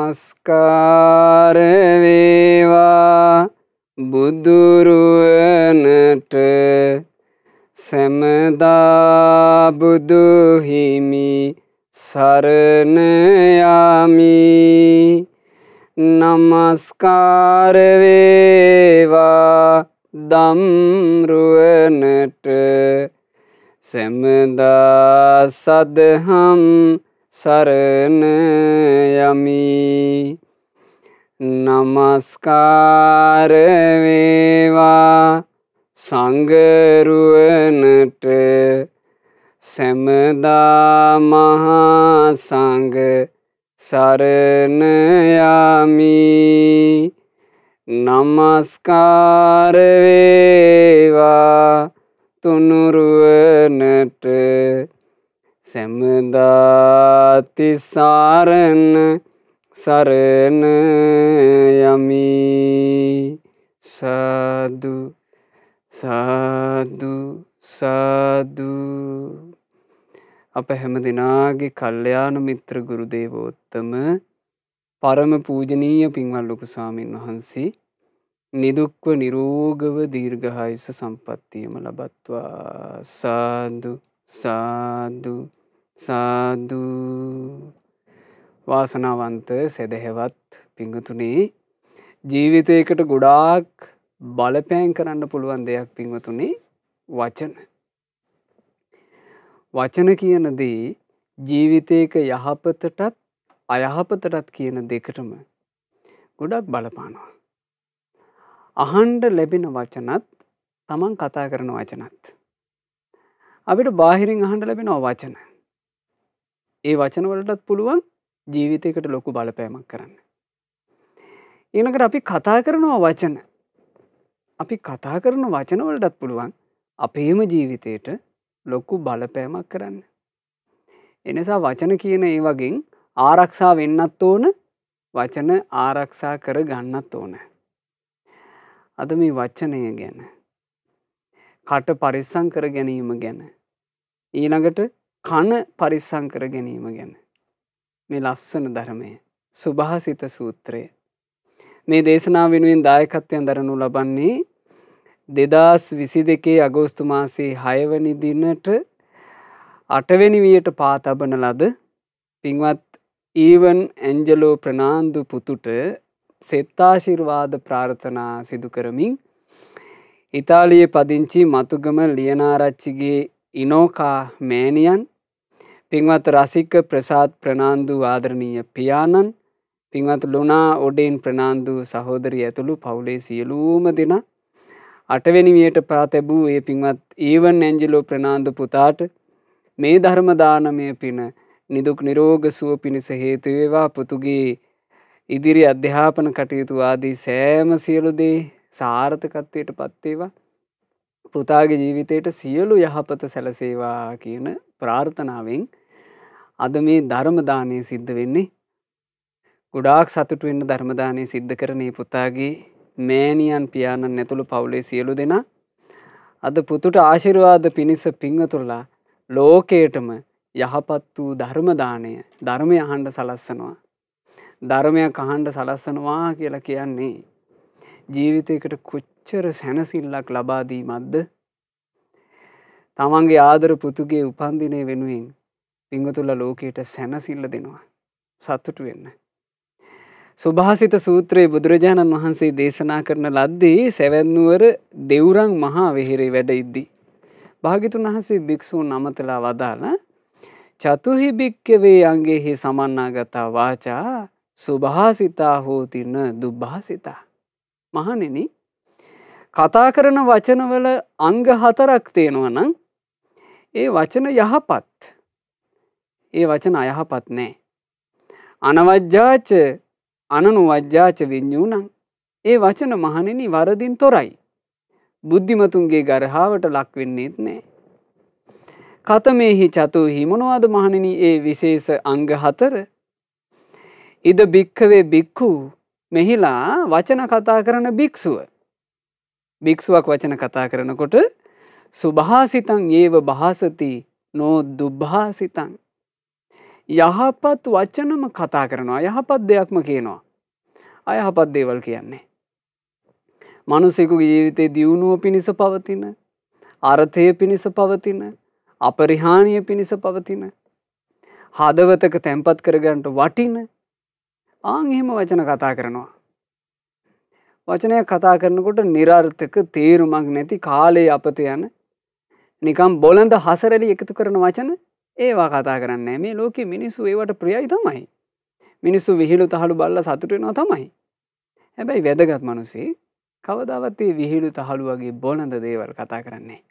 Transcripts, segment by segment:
නමස්කාර වේවා බුදුරුවනට සැමදා බුදු හිමි සරණ යමි. නමස්කාර වේවා ධම්රුවනට සැමදා සදහම් සරණ යමි. නමස්කාර වේවා සංඝරුවනට සැමදා මහා සංඝ සරණ යමි. නමස්කාර වේවා තුනුරුවනට සැමදා තිසරණ සරණ යමි. සාදු සාදු සාදු. අප හැම දිනාගේ කල්යාණ මිත්‍ර ගුරු දේවෝත්තම පරම පූජනීය පින්වත් ලොකු ස්වාමීන් වහන්සේ නිදුක්ව නිරෝගව දීර්ඝායුෂ සම්පන්නියම ලබත්වා. සාදු සාදු සාදු. වාසනාවන්ත සදහැවත් පින්වතුනි, ජීවිතයකට ගොඩාක් බලපෑම් කරන්න පුළුවන් දෙයක් පින්වතුනි වචන. වචන කියන දේ ජීවිතයක යහපතටත් අයහපතටත් කියන දෙකටම ගොඩක් බලපානවා. අහන්න ලැබෙන වචනත් තමන් කතා කරන වචනත්. අපිට බාහිරින් අහන්න ලැබෙනවා වචන. ඒ වචන වලටත් පුළුවන් ජීවිතයකට ලොකු බලපෑමක් කරන්න. ඊළඟට අපි කතා කරනවා වචන. අපි කතා කරන වචන වලටත් පුළුවන් අපේම ජීවිතයට ලොකු බලපෑමක් කරන්න. එනිසා වචන කියන ඒ වගේ ආරක්ෂා වෙන්නත් ඕන, වචන ආරක්ෂා කර ගන්නත් ඕන. අද මේ වචනය ගැන, කට පරිස්සම් කර ගැනීම ගැන, ඊළඟට කන පරිස්සම් කර ගැනීම ගැන මේ ලස්සන ධර්මය සුභාසිත සූත්‍රය මේ දේශනාව වෙනුවෙන් දායකත්වයෙන් දරනු ලබන්නේ 2022 අගෝස්තු මාසයේ 6 වෙනි දිනට 8 වෙනි වියට පා තබන ලද පින්වත් ඊවන් ඇන්ජලෝ ප්‍රනාන්දු පුතුට සෙත්තාශිර්වාද ප්‍රාර්ථනා සිදු කරමින් ඉතාලියේ පදිංචි මතුගම ලියනාරච්චිගේ ඉනෝකා මෑණියන්, පින්වත් රසික ප්‍රසාද් ප්‍රනාන්දු ආදරණීය පියාණන්, පින්වත් ලුනා ඔඩේන් ප්‍රනාන්දු සහෝදරිය ඇතුළු පවුලේ සියලුම දෙනා 8 වෙනි වියට පා තැබූ ඒ පින්වත් ඊවන් ඇන්ජලෝ ප්‍රනාන්දු පුතාට මේ ධර්ම දානමය පින නිදුක් නිරෝග සුව පිණිස හේතු වේවා. පුතුගේ ඉදිරි අධ්‍යාපන කටයුතු ආදී සෑම සියලු දේ සාර්ථකත්වයට පත් වේවා. පුතාගේ ජීවිතයට සියලු යහපත සැලසේවා කියන ප්‍රාර්ථනාවෙන් අද මේ ධර්ම දානය සිද්ධ වෙන්නේ. ගොඩාක් සතුටු වෙන්න ධර්ම දානය සිද්ධ කරන මේ පුතාගේ මෑණියන් පියාණන් ඇතුළු පවුලේ සියලු දෙනා අද පුතුට ආශිර්වාද පිණිස පින්වතුන්ලා ලෝකයටම යහපත් වූ ධර්ම දානය, ධර්මය අහන්න සලස්සනවා. ධර්මයක් අහන්න සලස්සනවා කියලා කියන්නේ ජීවිතයකට කොච්චර සැනසෙල්ලක් ලබා දීමක්ද? තමන්ගේ ආදර පුතුගේ උපන්දිනය වෙනුවෙන් පින්වතුන්ලා ලෝකයට සැනසෙල්ල දෙනවා. සතුටු වෙන්න. සුභාසිත සූත්‍රයේ බුදුරජාණන් වහන්සේ දේශනා කරන ලද්දේ සැවැත් නුවර දෙව්රම් මහා වෙහෙරේ වැඩ ඉද්දී භාග්‍යතුන් වහන්සේ භික්ෂූන් අමතලා වදාලා චතුහි භික්ඛවේ අංගේහි සමන්නාගතා වාචා සුභාසිතා හෝති න දුභාසිතා. මහණෙනි, කතා කරන වචනවල අංග 4ක් තියෙනවා නම් ඒ වචන යහපත්, ඒ වචන අයහපත් නෑ. අනවජ්ජාච අනනුවජ්ජාච විඤ්ඤුණං. ඒ වචන මහණෙනි වරදින් තොරයි. බුද්ධිමතුන්ගේ ගරහාවට ලක් වෙන්නේත් නෑ. කතමේහි චතුහි, මොනවාද මහණෙනි ඒ විශේෂ අංග 4? ඉද භික්ඛවේ භික්ඛු, මෙහිලා වචන කතා කරන භික්ෂුව. භික්ෂුවක් වචන කතා කරනකොට සුභාසිතං ඒව භාසති නෝ දුභාසිතං. යහපත් වචනම කතා කරනවා. යහපත් දෙයක්ම කියනවා. අයහපත් දේවල් කියන්නේ. මිනිසෙකුගේ ජීවිතේ දියුණුව පිණිස පවතින, අර්ථය පිණිස පවතින, අපරිහානිය පිණිස පවතින, හදවතක තැම්පත් කරගන්න වටින එහෙම වචන කතා කරනවා. වචනයක් කතා කරනකොට නිරර්ථක තේරුමක් නැති කාලේ අපත යන නිකම් බොළඳ හසරලි එකතු කරන වචන ඒවා කතා කරන්නේ. මේ ලෝකේ මිනිස්සු ඒවට ප්‍රියයි තමයි. මිනිස්සු විහිළු තහළු බලලා සතුටු වෙනවා තමයි. හැබැයි වැදගත් මිනිස්සෙක් කවදාවත් මේ විහිළු තහළු වගේ බොළඳ දේවල් කතා කරන්නේ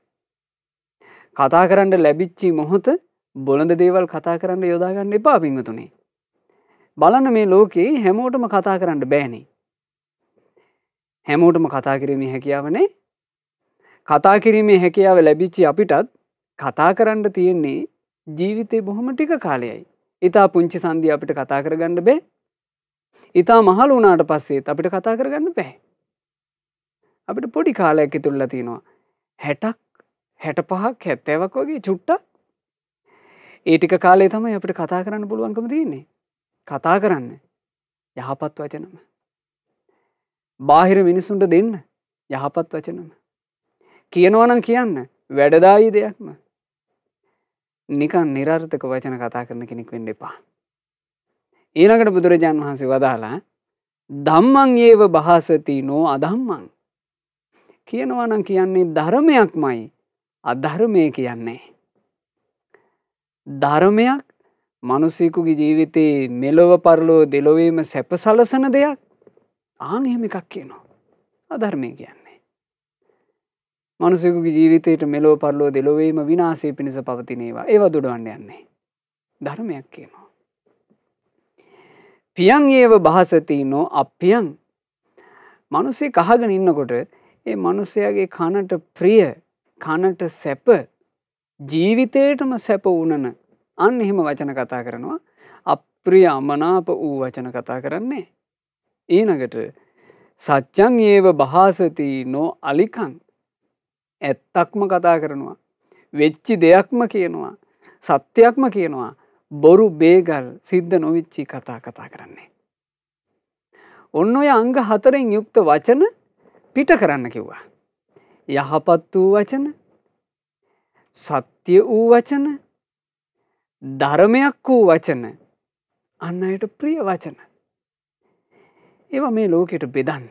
කතා කරන්න ලැබිච්ච මොහොත බොළඳ දේවල් කතා කරන්න යොදා ගන්න එපා පින්වතුනි. බලන්න මේ ලෝකේ හැමෝටම කතා කරන්න බෑනේ. හැමෝටම කතා කිරීමේ හැකියාව නැහැ. කතා කිරීමේ හැකියාව ලැබිච්ච අපිටත් කතා කරන්න තියෙන්නේ ජීවිතේ බොහොම ටික කාලයයි. ඊටා පුංචි සංදිය අපිට කතා කරගන්න බෑ. ඊටා මහලු වුණාට පස්සෙත් අපිට කතා කරගන්න බෑ. අපිට පොඩි කාලයක් ඉතුරුලා තියෙනවා. 60ක් 65ක් 70ක් වගේ චුට්ටක්. ඒ ටික කාලේ තමයි අපිට කතා කරන්න පුළුවන්කම තියෙන්නේ. කතා කරන්න යහපත් වචනම. බාහිර මිනිසුන්ට දෙන්න යහපත් වචනම. කියනවා නම් කියන්න වැඩදායි දෙයක්ම. නිකන් නිරර්ථක වචන කතා කරන කෙනෙක් වෙන්න එපා. ඊළඟට බුදුරජාණන් වහන්සේ වදාලා ධම්මං ඒව භාසති නෝ අධම්මං. කියනවා නම් කියන්නේ ධර්මයක්මයි අධර්මය කියන්නේ. ධර්මයක් මිනිසෙකුගේ ජීවිතේ මෙලොව පරලොව දෙලොවේම සැප සලසන දෙයක්. එහෙම එකක් කියනවා. අධර්මය කියන්නේ. මිනිසෙකුගේ ජීවිතේට මෙලොව පරලොව දෙලොවේම විනාශය පිණිස පවතින ඒවා. ඒවා දුඩවන්න යන්නේ. ධර්මයක් කියනවා. පියං ඒව භාසති නෝ අප්පියං. මිනිසෙක් අහගෙන ඉන්නකොට ඒ මිනිසයාගේ කනට ප්‍රිය, කනට සැප, ජීවිතේටම සැප වුණන එහෙම වචන කතා කරනවා. අප්‍රිය අමනාප වූ වචන කතා කරන්නේ. ඊළඟට සත්‍යං ඒව භාසති නෝ අලිකං. ඇත්තක්ම කතා කරනවා. වෙච්චි දෙයක්ම කියනවා. සත්‍යයක්ම කියනවා. බොරු බේගල් සිද්ධ නොවිච්චි කතා කරන්නේ. ඔන්න ඔය අංග 4න් යුක්ත වචන පිට කරන්න කිව්වා. යහපත් වූ වචන, සත්‍ය වූ වචන, ධර්මයක් වූ වචන, අන් අයට ප්‍රිය වචන. ඒවා මේ ලෝකෙට බෙදන්න.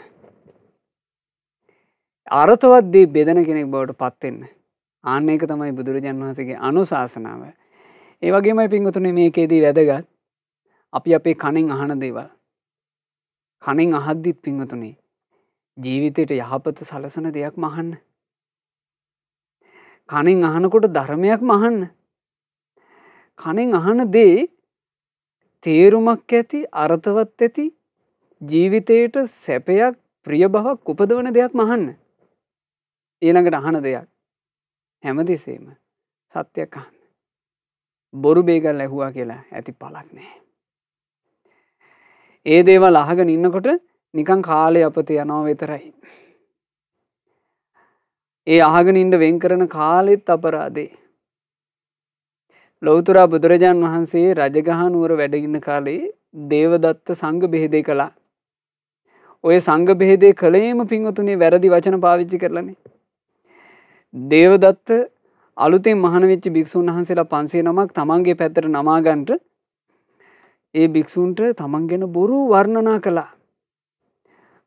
අර්ථවත් දේ බෙදන කෙනෙක් බවට පත් වෙන්න. ඒක තමයි බුදුරජාණන් වහන්සේගේ අනුශාසනාව. ඒ වගේමයි පින්වතුනි මේකේදී වැදගත් අපි අපේ කනෙන් අහන දේවල්. කනෙන් අහද්දිත් පින්වතුනි ජීවිතේට යහපත සලසන දෙයක්ම අහන්න. කනෙන් අහනකොට ධර්මයක්ම අහන්න. කනෙන් අහන දේ තේරුමක් ඇති, අර්ථවත් ඇති, ජීවිතේට සැපයක්, ප්‍රිය බවක් උපදවන දෙයක්ම අහන්න. ඊළඟට අහන දෙයක් හැමදෙසේම සත්‍යයක් අහන්න. බොරු බේගල් ඇහුවා කියලා ඇති පළක් නැහැ. ඒ දේවල් අහගෙන ඉන්නකොට නිකන් කාලේ අපත යනවා විතරයි. ඒ අහගෙන ඉන්න වෙන් කරන කාලෙත් අපරාධේ. ලෞතර බුදුරජාන් වහන්සේ රජගහ නුවර වැඩ ඉන්න කාලේ දේවදත්ත සංඝ බෙහෙදේ කළා. ඔය සංඝ බෙහෙදේ කලේම පින්වතුනි වැරදි වචන පාවිච්චි කරලානේ. දේවදත්ත අලුතෙන් මහාන වෙච්ච භික්ෂුන් වහන්සේලා 500 නමක් තමන්ගේ පැත්තට නමා ගන්නට ඒ භික්ෂුන්ට තමන් ගැන බොරු වර්ණනා කළා.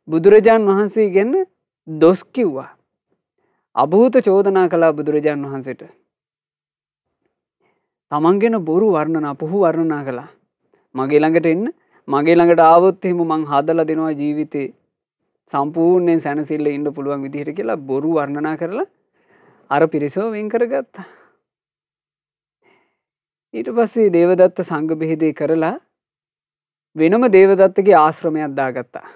බුදුරජාන් වහන්සේ ගැන දොස් කිව්වා. අභූත චෝදනා කළා බුදුරජාන් වහන්සේට. තමන් ගැන බොරු වර්ණනා, පුහු වර්ණනා කළා. මගේ ළඟට එන්න, මගේ ළඟට ආවොත් එහෙම මං හදලා දෙනවා ජීවිතේ සම්පූර්ණයෙන් සැනසෙල්ල ඉන්න පුළුවන් විදිහට කියලා බොරු වර්ණනා කරලා අර පිරිසව වෙන් කරගත්තා. ඊට පස්සේ දේවදත්ත සංඝ බෙහෙදේ කරලා වෙනම දේවදත්තගේ ආශ්‍රමයක් දාගත්තා.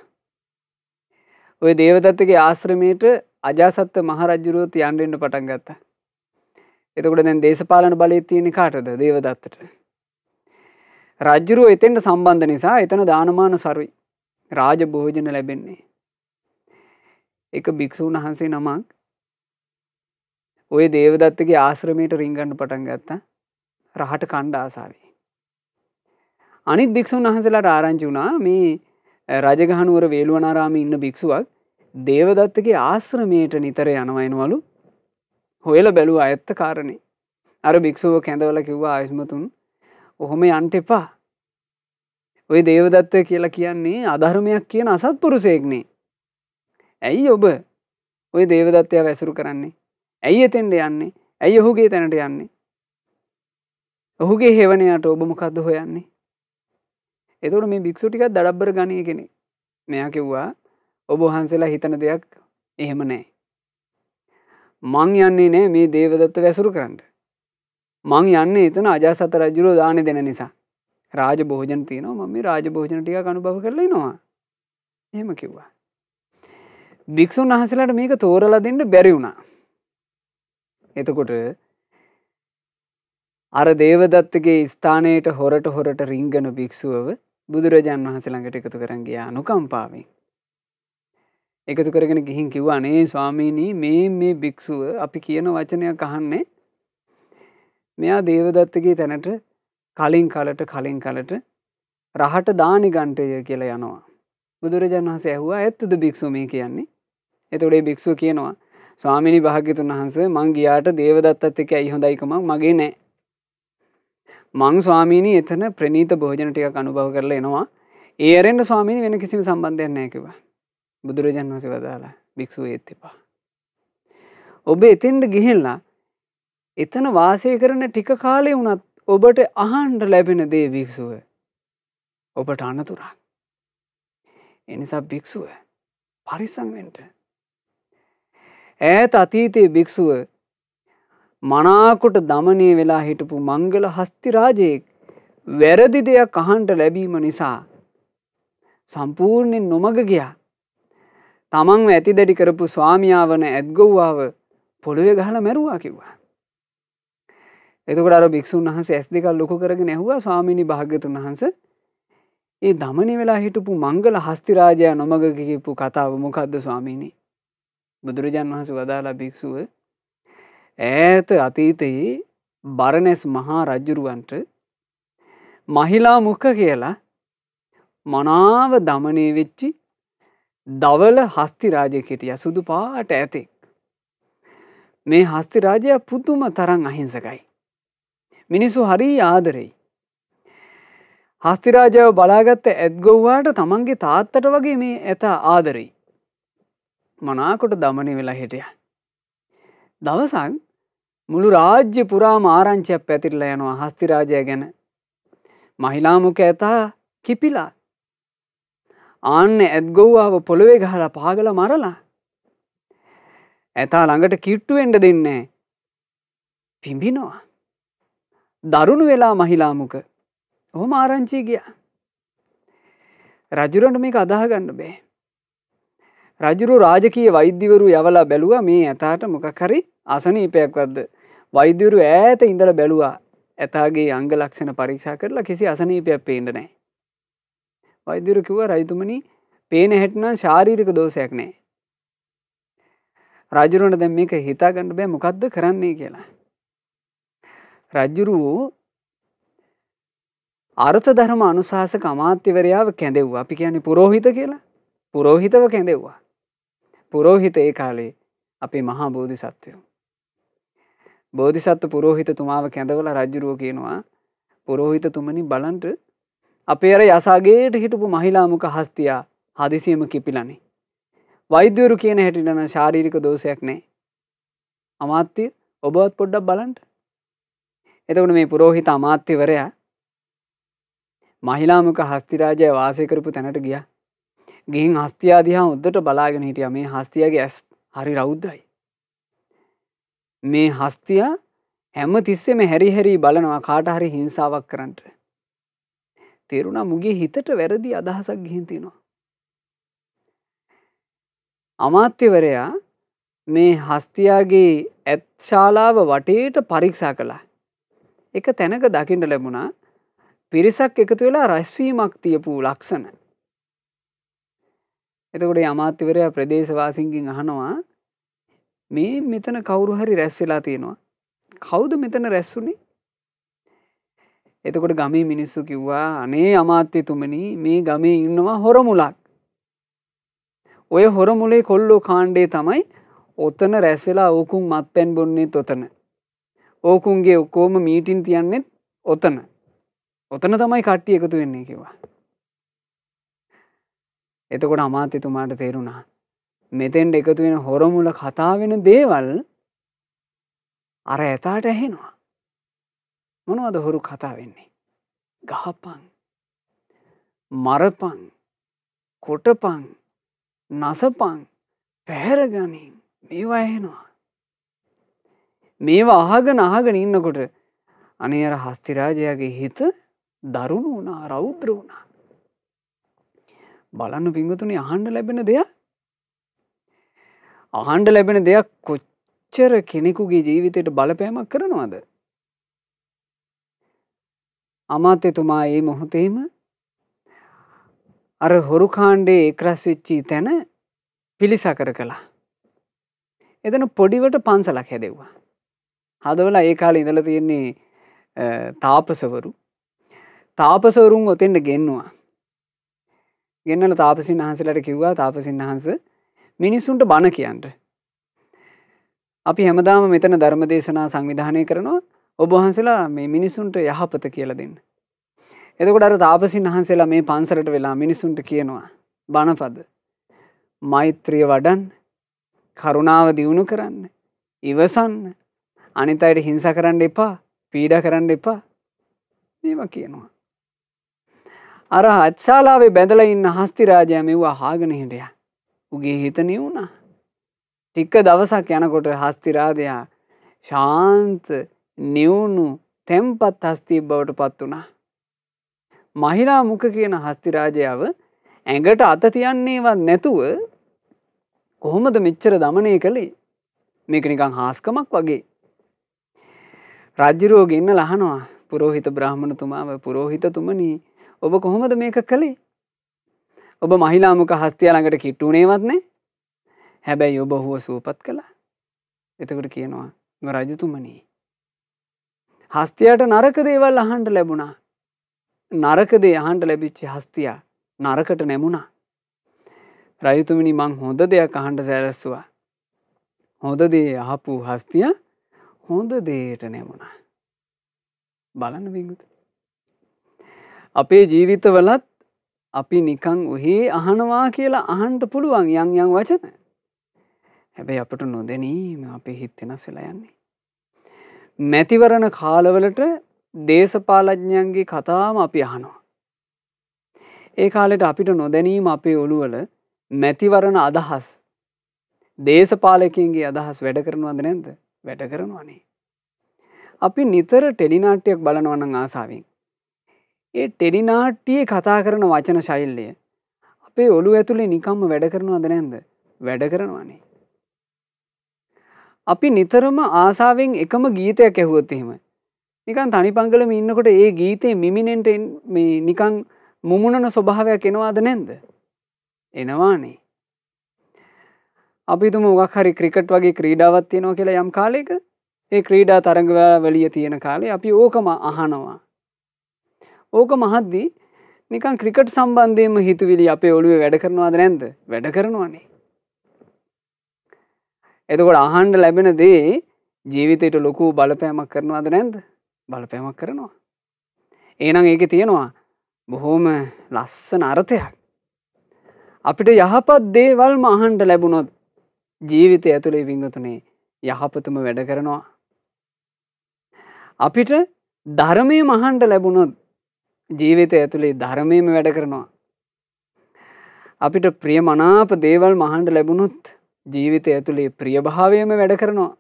ওই දේවදත්තගේ ආශ්‍රමයට අජාසත්ත මහරජුරුවත් යන්න දෙන්න පටන් ගත්තා. එතකොට දැන් දේශපාලන බලය තියෙන්නේ කාටද? දේවදත්තට. රජුරුව එතෙන්ට සම්බන්ධ නිසා එතන දානමාන සරුයි. රාජ භෝජන ලැබෙන්නේ. එක භික්ෂුන් වහන්සේ නමක් ওই දේවදත්තගේ ආශ්‍රමයට රිංගන්න පටන් ගත්තා. රහට කණ්ඩ ආසාවේ. අනිත් භික්ෂුන් වහන්සේලාට ආරංචි වුණා මේ රජගහනුවර වේළුවනාරාමේ ඉන්න භික්ෂුවක් දේවදත්තගේ ආශ්‍රමයට නිතර යනවා එනවලු. හොයලා බැලුවා ඇත්ත කාරණේ. අර භික්ෂුව කැඳවලා කිව්වා ආයස්මතුන් ඔහොම යන්න එපා. ඔය දේවදත්ත කියලා කියන්නේ අධර්මයක් කියන අසත්පුරුෂයෙක්නේ. ඇයි ඔබ ඔය දේවදත්තයා වැසුරු කරන්නේ? ඇයි එතෙන්ට යන්නේ? ඇයි ඔහුගේ තැනට යන්නේ? ඔහුගේ හේවණයට ඔබ මොකද්ද හොයන්නේ? එතකොට මේ භික්ෂුව ටිකක් දඩබ්බර ගණයේ කෙනෙක්. මෙයා කිව්වා ඔබ වහන්සේලා හිතන දෙයක් එහෙම නැහැ. මං යන්නේ නැහැ මේ දේවදත්ත වැසුරු කරන්න. මං යන්නේ එතන අජාසත් රජුරෝ දාන දෙන නිසා. රාජ භෝජන තියෙනවා මම මේ රාජ භෝජන ටිකක් අනුභව කරලා ඉනවා. එහෙම කිව්වා. භික්ෂුන් වහන්සේලාට මේක තෝරලා දෙන්න බැරි වුණා. එතකොට අර දේවදත්තගේ ස්ථානයට හොරට රිංගන භික්ෂුවව බුදුරජාන් වහන්සේ ළඟට එකතු කරන් ගියා අනුකම්පාවෙන්. එකතු කරගෙන ගිහින් කිව්වා අනේ ස්වාමීනි මේ භික්ෂුව අපි කියන වචනයක් අහන්නේ. මෙයා දේවදත්තගේ තැනට කලින් කලට රහට දානි ගන්ටය කියලා යනවා. බුදුරජාණන් වහන්සේ ඇහුවා ඇත්තද භික්ෂුව මේ කියන්නේ? එතකොට ඒ භික්ෂුව කියනවා ස්වාමීනි භාග්‍යතුන් වහන්සේ මං ගියාට දේවදත්තත් එක්ක ඇයි හොඳයිකමක් මගේ නෑ. මං ස්වාමීනි එතන ප්‍රණීත භෝජන ටිකක් අනුභව කරලා එනවා. ඒ ඇරෙන්න ස්වාමීනි වෙන කිසිම සම්බන්ධයක් නැහැ කිව්වා. බුදුරජාණන් වහන්සේ වදාලා භික්ෂුව ඒත් එපා. ඔබ එතෙන්ට ගිහිල්ලා එතන වාසය කරන ටික කාලේ වුණත් ඔබට අහන්න ලැබෙන දේ භික්ෂුව ඔබට අනතුරක්. ඒ නිසා භික්ෂුව පරිස්සම් වෙන්න. ඈත අතීතයේ භික්ෂුව මනාකොට දමනය වෙලා හිටපු මංගල හස්ති රාජයෙක් වැරදි දෙයක් අහන්න ලැබීම නිසා සම්පූර්ණයෙන් නොමග ගියා. තමන්ව ඇතිදැඩි කරපු ස්වාමියා වන ඇත්ගොව්වාව පොළොවේ ගහලා මැරුවා කිව්වා. එතකොට අර භික්ෂුන් වහන්සේ ඇස් දෙක ලොකු කරගෙන ඇහුවා ස්වාමීනි භාග්‍යතුන් වහන්සේ ඒ දමනය වෙලා හිටපු මංගල හස්ති රාජයා නොමග කියපු කතාව මොකද්ද ස්වාමීනි? බුදුරජාණන් වහන්සේ වදාලා භික්ෂුව ඈත අතීතයේ බරණැස් මහා රජුරවන්ට මහිලා මුඛ කියලා මනාව දමනය වෙච්චි දවල හස්ති රාජයෙක් හිටියා. සුදු පාට ඇතෙක්. මේ හස්ති රාජයා පුදුම තරම් අහිංසකයි. මිනිස්සු හරි ආදරෙයි. හස්ති රාජාව බලාගත්ත ඇත්ගොව්වාට තමන්ගේ තාත්තට වගේ මේ ඇත ආදරෙයි. මනාකොට දමනය වෙලා හිටියා. දවසක් මුළු රාජ්‍ය පුරාම ආරංචියක් පැතිරලා යනවා හස්ති රාජයා ගැන. මහිලා මුඛ ඇතා කිපිලා. ආන්න ඇත්ගොව්වාව පොළොවේ ගහලා පාගලා මරලා. ඇතා ළඟට කිට්ටු වෙන්න දෙන්නේ නැහැ. පිඹිනවා. දරුණු වෙලා මහිලා මුඛ. ඔහොම ආරංචි ගියා. රජුරන්ට මේක අදාහ ගන්න බෑ. රජුරු රාජකීය වෛද්‍යවරු යවලා බැලුවා මේ ඇතාට මොකක් හරි අසනීපයක්වත්ද. වෛද්‍යවරු ඈත ඉඳලා බැලුවා. ඇතාගේ අංග ලක්ෂණ පරීක්ෂා කරලා කිසි අසනීපයක් පේන්නේ නැහැ. වෛද්‍යවරු කිව්වා රජතුමනි පේන හැටි නම් ශාරීරික දෝෂයක් නැහැ. රජුරන්ට දැන් මේක හිතා ගන්න බෑ මොකද්ද කරන්නේ කියලා. රජුරු අර්ථ ධර්ම අනුශාසක අමාත්‍යවරයාව කැඳෙව්වා. අපි කියන්නේ පුරෝහිත කියලා. පුරෝහිතව කැඳෙව්වා. පුරෝහිත ඒ කාලේ අපේ මහා බෝධිසත්වයෝ. බෝධිසත්ව පුරෝහිතතුමාව කැඳවලා රජුරෝ කියනවා පුරෝහිතතුමනි බලන්න අපේ අර යසාගේට හිටපු මහිලා මුඛ හස්තියා හදිසියෙම කිපිලානේ. වෛද්‍යවරු කියන හැටියට නම් ශාරීරික දෝෂයක් නැහැ. අමාත්‍ය ඔබවත් පොඩ්ඩක් බලන්න. එතකොට මේ පුරෝහිත අමාත්‍යවරයා මහිලා මුඛ හස්ති රාජයා වාසය කරපු තැනට ගියා. ගිහින් හස්තියා දිහා උද්දට බලාගෙන හිටියා. මේ හස්තියාගේ ඇස් හරි රෞද්‍රයි. මේ හස්තියා හැම තිස්සෙම හැරි බලනවා කාට හරි හිංසාවක් කරන්න. තේරුණා මුගේ හිතට වැරදි අදහසක් ගිහින් තියෙනවා. අමාත්‍යවරයා මේ හස්තියාගේ ඇත් ශාලාව වටේට පරීක්ෂා කළා. එක තැනක දකින්න ලැබුණා පිරිසක් එකතු වෙලා රැස්වීමක් තියපු ලක්ෂණ. එතකොට අමාත්‍යවරයා ප්‍රදේශවාසීන්ගෙන් අහනවා මේ මෙතන කවුරු හරි රැස් වෙලා තියෙනවා. කවුද මෙතන රැස් වුනේ? එතකොට ගමේ මිනිස්සු කිව්වා අනේ අමාත්‍යතුමනි මේ ගමේ ඉන්නවා හොරමුලක්. ඔය හොරමුලේ කොල්ලෝ කාණ්ඩේ තමයි ඔතන රැස් වෙලා ඕකුන් මත්පැන් බොන්නේත් ඔතන. ඕකුන්ගේ ඔක්කොම මීටින් තියන්නෙත් ඔතන. ඔතන තමයි කට්ටිය එකතු වෙන්නේ කිව්වා. එතකොට අමාත්‍යතුමාට තේරුණා මෙතෙන්ට එකතු වෙන හොරමුල කතා වෙන දේවල් අර ඇතාට ඇහෙනවා. මොනවද හොරු කතා වෙන්නේ? ගහපන්, මරපන්, කොටපන්, නසපන්, පැහැරගනින් මේවා ඇහෙනවා. මේවා අහගෙන ඉන්නකොට අනේ අර හස්තිරාජයාගේ හිත දරුණු වුණා, රෞද්‍ර වුණා. බලන්න පිංගුතුනි අහන්න ලැබෙන දෙයක්. අහන්න ලැබෙන දෙයක් කොච්චර කෙනෙකුගේ ජීවිතයට බලපෑමක් කරනවද? අමාත්‍යතුමා මේ මොහොතේම අර හොරු කාණ්ඩේ එක්රැස් වෙච්ච තැන පිළිසකර කළා. එතන පොඩිවට පන්සලක් හැදෙව්වා. හදවලා ඒ කාලේ ඉඳලා තියෙන්නේ තාපසවරු. තාපසවරුන් ඔතෙන්ට ගෙන්නුවා. ගෙන්නලා තාපසින් වහන්සේලාට කිව්වා තාපසින් වහන්සේ මිනිසුන්ට බණ කියන්න. අපි හැමදාම මෙතන ධර්ම දේශනා සංවිධානය කරනවා. ඔබ වහන්සේලා මේ මිනිසුන්ට යහපත කියලා දෙන්න. එතකොට අර තාපසින් වහන්සේලා මේ පන්සලට වෙලා මිනිසුන්ට කියනවා බණපද. මෛත්‍රිය වඩන්න, කරුණාව දියුණු කරන්න, ඉවසන්න, අනිත් අයට හිංසා කරන්න එපා, පීඩා කරන්න එපා. මේවා කියනවා. අර අත්ශාලාවේ බැඳලා ඉන්න හස්තිරාජයා මෙව අහගෙන හිටියා. උගේ හිත නිවුණා. ටික දවසක් යනකොට හස්තිරාජයා ශාන්ත නිවුණු තැම්පත් හස්තියෙක් බවට පත් වුණා. මහිලා මුඛ කියන හස්තිරාජයාව ඇඟට අත තියන්නේවත් නැතුව කොහොමද මෙච්චර දමනය කළේ? මේක නිකන් හාස්කමක් වගේ. රාජ්‍යරෝ ගෙන්නලා අහනවා පුරෝහිත බ්‍රාහ්මණතුමාව, පුරෝහිතතුමනි ඔබ කොහොමද මේක කළේ? ඔබ මහිලා මුඛ හස්තිය ළඟට කිට්ටුනේවත් නැහැ. හැබැයි ඔබ ඔහුව සුවපත් කළා. එතකොට කියනවා රජතුමනි හස්තියට නරක දේවල් අහන්න ලැබුණා. නරක දේ අහන්න ලැබිච්ච හස්තියා නරකට නැමුණා. රජතුමනි මං හොඳ දෙයක් අහන්න සැලැස්සුවා. හොඳ දේ අහපු හස්තියා හොඳ දෙයට නැමුණා. බලන්න විගුත. අපේ ජීවිතවලත් අපි නිකන් ඔහේ අහනවා කියලා අහන්න පුළුවන් යම් වචන. හැබැයි අපට නොදැනීම අපේ හිත වෙනස් වෙලා යන්නේ. මැතිවරණ කාලවලට දේශපාලඥයන්ගේ කතාම අපි අහනවා. ඒ කාලෙට අපිට නොදැනීම අපේ ඔළුවල මැතිවරණ අදහස්, දේශපාලකයන්ගේ අදහස් වැඩ කරනවද නැද්ද? වැඩ කරනවනේ. අපි නිතර ටෙලිනාට්‍යයක් බලනවා නම් ආසාවෙන්. ඒ ටෙලිනාට්‍යයේ කතා කරන වචන ශෛලිය අපේ ඔළුව ඇතුලේ නිකම්ම වැඩ කරනවද නැද්ද? වැඩ කරනවනේ. අපි නිතරම ආසාවෙන් එකම ගීතයක් ඇහුවොත් එහෙම නිකන් තනිපංගලම ඉන්නකොට ඒ ගීතේ මිමිනෙන්ට මේ නිකන් මුමුණන ස්වභාවයක් එනවද නැද්ද? එනවානේ. අපි තුමු මොකක් හරි ක්‍රිකට් වගේ ක්‍රීඩාවක් තියෙනවා කියලා යම් කාලයක ඒ ක්‍රීඩා තරඟවලිය තියෙන කාලේ අපි ඕකම අහනවා. ඕකම අහද්දී නිකන් ක්‍රිකට් සම්බන්ධයෙන්ම හිතුවිලි අපේ ඔළුවේ වැඩ කරනවද නැද්ද? වැඩ කරනවානේ. එතකොට අහන්න ලැබෙන දේ ජීවිතයට ලොකු බලපෑමක් කරනවද නැද්ද? බලපෑමක් කරනවා. එහෙනම් ඒකේ තියෙනවා බොහොම ලස්සන අර්ථයක්. අපිට යහපත් දේවල්ම අහන්න ලැබුණොත් ජීවිතය ඇතුලේ වින්ගතුනේ යහපතම වැඩ කරනවා. අපිට ධර්මයේම අහන්න ලැබුණොත් ජීවිතය ඇතුලේ ධර්මයේම වැඩ කරනවා. අපිට ප්‍රියමනාප දේවල් අහන්න ලැබුණොත් ජීවිතය ඇතුලේ ප්‍රියභාවයම වැඩ කරනවා.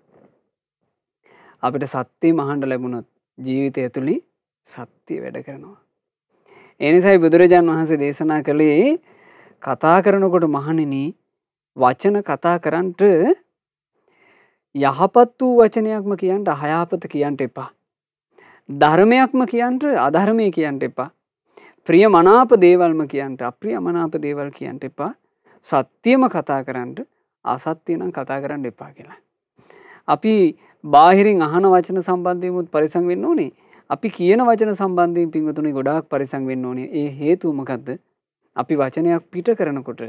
අපිට සත්‍යම අහන්න ලැබුණොත් ජීවිතය ඇතුලේ සත්‍ය වැඩ කරනවා. ඒ නිසායි බුදුරජාන් වහන්සේ දේශනා කළේ කතා කරනකොට මහණෙනි වචන කතා කරන්ට යහපත් වූ වචනයක්ම කියන්න අයහපත කියන්න එපා. ධර්මයක්ම කියන්න අධර්මය කියන්න එපා. ප්‍රියමනාප දේවල්ම කියන්න අප්‍රියමනාප දේවල් කියන්න එපා. සත්‍යම කතා කරන්න අසත්‍ය නම් කතා කරන්න එපා කියලා. අපි බාහිරින් අහන වචන සම්බන්ධයෙන්මුත් පරිසම් වෙන්න ඕනේ. අපි කියන වචන සම්බන්ධයෙන් පින්වතුනි ගොඩාක් පරිස්සම් වෙන්න ඕනේ. ඒ හේතුව මොකද්ද? අපි වචනයක් පිට කරනකොට